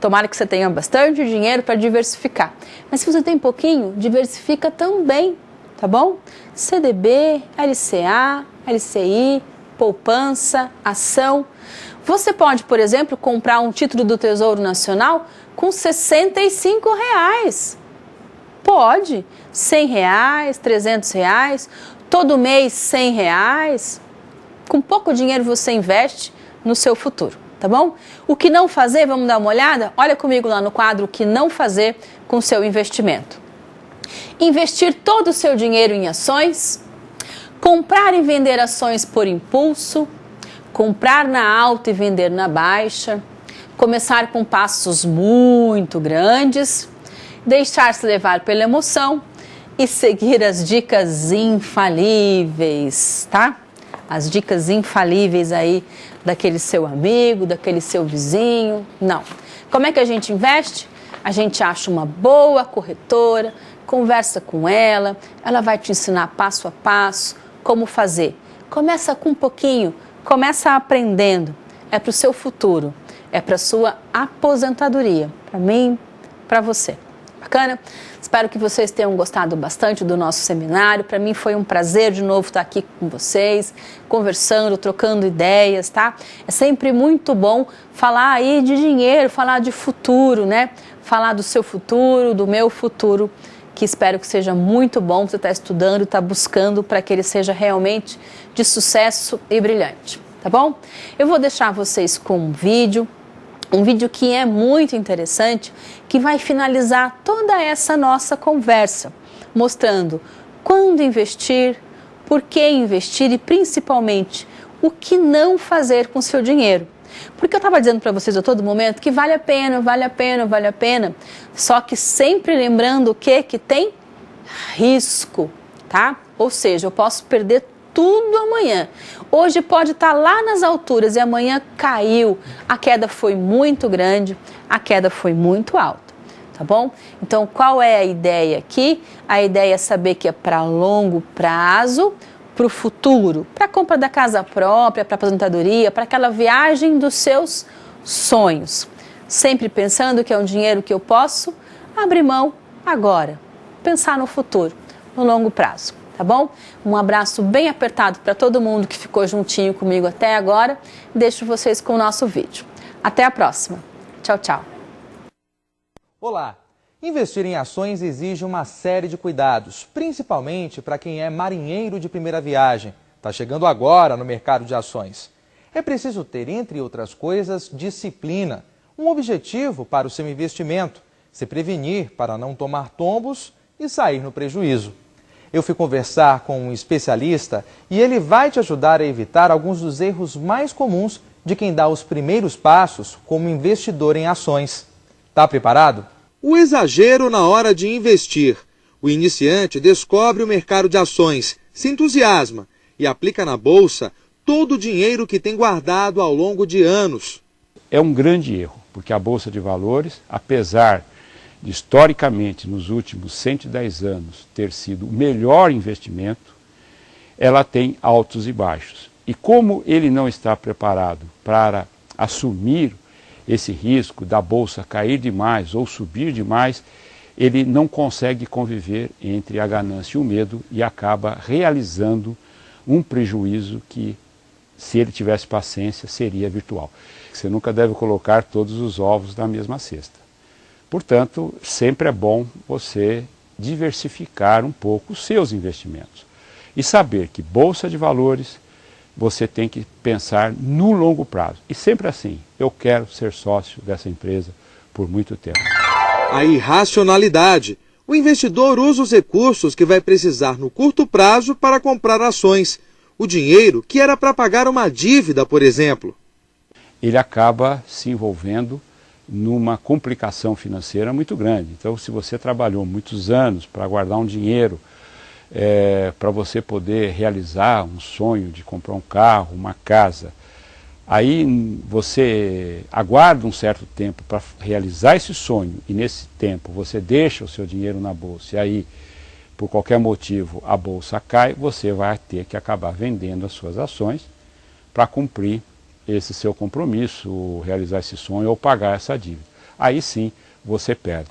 Tomara que você tenha bastante dinheiro para diversificar. Mas se você tem pouquinho, diversifica também, tá bom? CDB, LCA, LCI, poupança, ação. Você pode, por exemplo, comprar um título do Tesouro Nacional com R$65. Pode. R$100, R$300, todo mês R$100. Com pouco dinheiro você investe no seu futuro, tá bom? O que não fazer, vamos dar uma olhada? Olha comigo lá no quadro o que não fazer com o seu investimento. Investir todo o seu dinheiro em ações, comprar e vender ações por impulso, comprar na alta e vender na baixa, começar com passos muito grandes, deixar-se levar pela emoção e seguir as dicas infalíveis, tá? As dicas infalíveis aí daquele seu amigo, daquele seu vizinho. Não. Como é que a gente investe? A gente acha uma boa corretora, conversa com ela, ela vai te ensinar passo a passo como fazer. Começa com um pouquinho, começa aprendendo. É para o seu futuro, é para a sua aposentadoria, para mim, para você. Bacana? Espero que vocês tenham gostado bastante do nosso seminário. Para mim foi um prazer de novo estar aqui com vocês, conversando, trocando ideias, tá? É sempre muito bom falar aí de dinheiro, falar de futuro, né? Falar do seu futuro, do meu futuro, que espero que seja muito bom você estar estudando, estar buscando para que ele seja realmente de sucesso e brilhante, tá bom? Eu vou deixar vocês com um vídeo que é muito interessante, que vai finalizar toda essa nossa conversa, mostrando quando investir, por que investir e principalmente o que não fazer com o seu dinheiro. Porque eu estava dizendo para vocês a todo momento que vale a pena, vale a pena, vale a pena, só que sempre lembrando o quê? Que tem risco, tá? Ou seja, eu posso perder tudo amanhã. Hoje pode estar lá nas alturas e amanhã caiu. A queda foi muito grande, a queda foi muito alta, tá bom? Então, qual é a ideia aqui? A ideia é saber que é para longo prazo, para o futuro, para a compra da casa própria, para a aposentadoria, para aquela viagem dos seus sonhos. Sempre pensando que é um dinheiro que eu posso abrir mão agora, pensar no futuro, no longo prazo. Tá bom? Um abraço bem apertado para todo mundo que ficou juntinho comigo até agora. Deixo vocês com o nosso vídeo. Até a próxima. Tchau, tchau. Olá! Investir em ações exige uma série de cuidados, principalmente para quem é marinheiro de primeira viagem. Está chegando agora no mercado de ações. É preciso ter, entre outras coisas, disciplina, um objetivo para o seu investimento, se prevenir para não tomar tombos e sair no prejuízo. Eu fui conversar com um especialista e ele vai te ajudar a evitar alguns dos erros mais comuns de quem dá os primeiros passos como investidor em ações. Tá preparado? O exagero na hora de investir. O iniciante descobre o mercado de ações, se entusiasma e aplica na bolsa todo o dinheiro que tem guardado ao longo de anos. É um grande erro, porque a Bolsa de Valores, apesar de historicamente nos últimos 110 anos ter sido o melhor investimento, ela tem altos e baixos. E como ele não está preparado para assumir esse risco da bolsa cair demais ou subir demais, ele não consegue conviver entre a ganância e o medo e acaba realizando um prejuízo que, se ele tivesse paciência, seria virtual. Você nunca deve colocar todos os ovos na mesma cesta. Portanto, sempre é bom você diversificar um pouco os seus investimentos e saber que bolsa de valores você tem que pensar no longo prazo. E sempre assim, eu quero ser sócio dessa empresa por muito tempo. A irracionalidade. O investidor usa os recursos que vai precisar no curto prazo para comprar ações. O dinheiro que era para pagar uma dívida, por exemplo. Ele acaba se envolvendo numa complicação financeira muito grande. Então, se você trabalhou muitos anos para guardar um dinheiro, para você poder realizar um sonho de comprar um carro, uma casa, aí você aguarda um certo tempo para realizar esse sonho e nesse tempo você deixa o seu dinheiro na bolsa e aí, por qualquer motivo, a bolsa cai, você vai ter que acabar vendendo as suas ações para cumprir esse seu compromisso, realizar esse sonho ou pagar essa dívida. Aí sim você perde.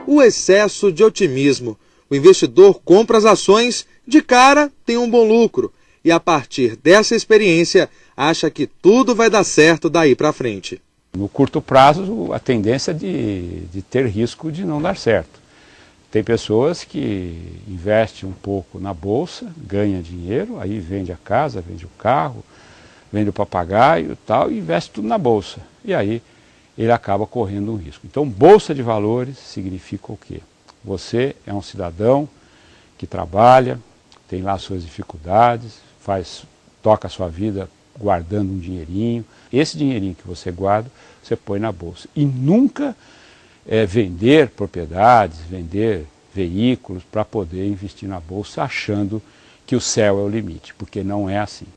O excesso de otimismo. O investidor compra as ações, de cara tem um bom lucro e a partir dessa experiência acha que tudo vai dar certo daí para frente. No curto prazo, a tendência de ter risco de não dar certo. Tem pessoas que investem um pouco na bolsa, ganham dinheiro, aí vende a casa, vende o carro, vende o papagaio e tal, e investe tudo na bolsa. E aí ele acaba correndo um risco. Então, bolsa de valores significa o quê? Você é um cidadão que trabalha, tem lá suas dificuldades, toca a sua vida guardando um dinheirinho. Esse dinheirinho que você guarda, você põe na bolsa. E nunca vender propriedades, vender veículos para poder investir na bolsa achando que o céu é o limite, porque não é assim.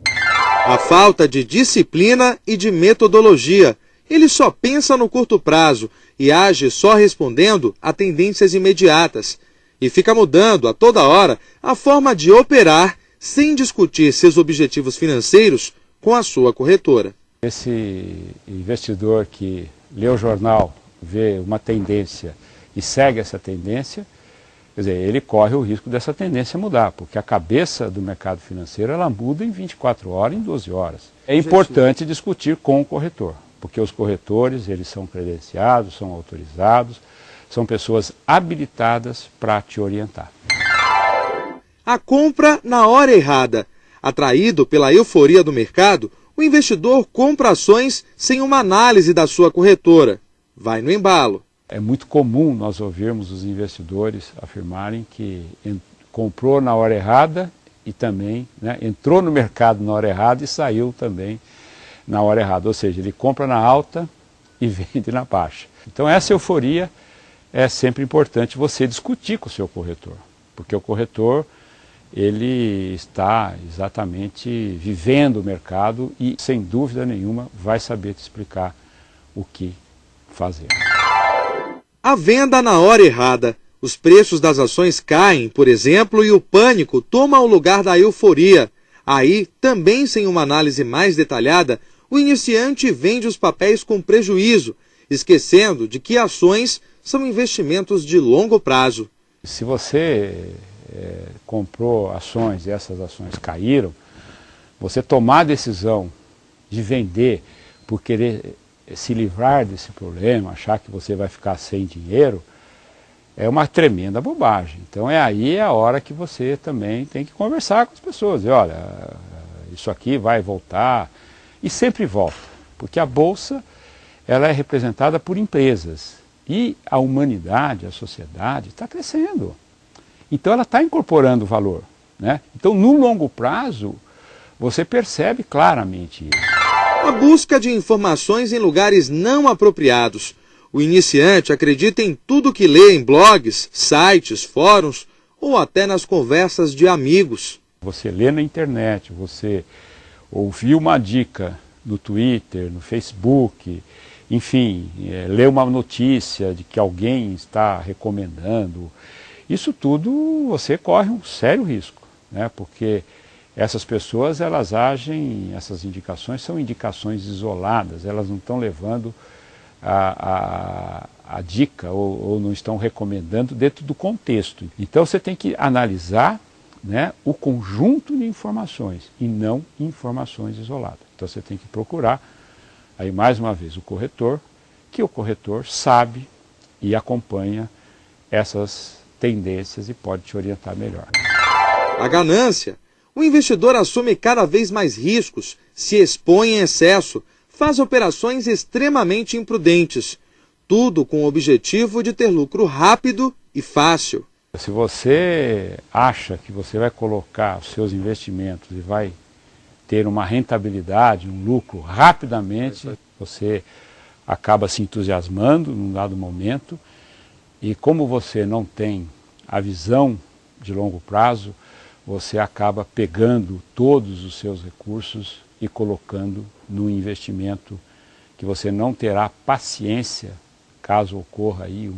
A falta de disciplina e de metodologia. Ele só pensa no curto prazo e age só respondendo a tendências imediatas. E fica mudando a toda hora a forma de operar sem discutir seus objetivos financeiros com a sua corretora. Esse investidor que lê o jornal, vê uma tendência e segue essa tendência, quer dizer, ele corre o risco dessa tendência mudar, porque a cabeça do mercado financeiro ela muda em 24 horas, em 12 horas. É importante discutir com o corretor, porque os corretores eles são credenciados, são autorizados, são pessoas habilitadas para te orientar. A compra na hora errada. Atraído pela euforia do mercado, o investidor compra ações sem uma análise da sua corretora. Vai no embalo. É muito comum nós ouvirmos os investidores afirmarem que comprou na hora errada e também entrou no mercado na hora errada e saiu também na hora errada. Ou seja, ele compra na alta e vende na baixa. Então essa euforia é sempre importante você discutir com o seu corretor, porque o corretor ele está exatamente vivendo o mercado e, sem dúvida nenhuma, vai saber te explicar o que fazer. A venda na hora errada. Os preços das ações caem, por exemplo, e o pânico toma o lugar da euforia. Aí, também sem uma análise mais detalhada, o iniciante vende os papéis com prejuízo, esquecendo de que ações são investimentos de longo prazo. Se você comprou ações e essas ações caíram, você tomar a decisão de vender por querer se livrar desse problema, achar que você vai ficar sem dinheiro, é uma tremenda bobagem. Então aí é a hora que você também tem que conversar com as pessoas. E olha, isso aqui vai voltar, e sempre volta, porque a bolsa ela é representada por empresas e a humanidade, a sociedade está crescendo. Então ela está incorporando valor, né? Então no longo prazo você percebe claramente isso. A busca de informações em lugares não apropriados. O iniciante acredita em tudo que lê em blogs, sites, fóruns ou até nas conversas de amigos. Você lê na internet, você ouviu uma dica no Twitter, no Facebook, enfim, lê uma notícia de que alguém está recomendando. Isso tudo você corre um sério risco, né? Porque essas pessoas, elas agem, essas indicações são indicações isoladas, elas não estão levando a dica ou não estão recomendando dentro do contexto. Então você tem que analisar, né, o conjunto de informações e não informações isoladas. Então você tem que procurar, aí mais uma vez, o corretor, que o corretor sabe e acompanha essas tendências e pode te orientar melhor. A ganância. O investidor assume cada vez mais riscos, se expõe em excesso, faz operações extremamente imprudentes. Tudo com o objetivo de ter lucro rápido e fácil. Se você acha que você vai colocar os seus investimentos e vai ter uma rentabilidade, um lucro rapidamente, você acaba se entusiasmando num dado momento e como você não tem a visão de longo prazo, você acaba pegando todos os seus recursos e colocando no investimento que você não terá paciência, caso ocorra aí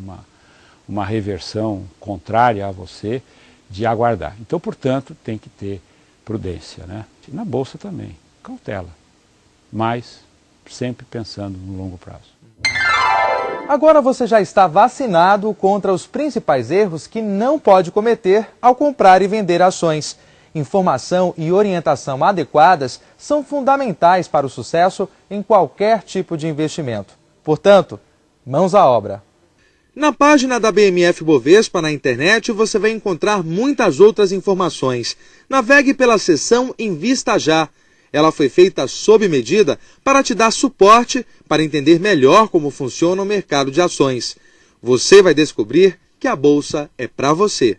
uma reversão contrária a você, de aguardar. Então, portanto, tem que ter prudência, né? E na Bolsa também, cautela, mas sempre pensando no longo prazo. Agora você já está vacinado contra os principais erros que não pode cometer ao comprar e vender ações. Informação e orientação adequadas são fundamentais para o sucesso em qualquer tipo de investimento. Portanto, mãos à obra. Na página da BMF Bovespa na internet você vai encontrar muitas outras informações. Navegue pela seção Invista Já. Ela foi feita sob medida para te dar suporte para entender melhor como funciona o mercado de ações. Você vai descobrir que a Bolsa é para você.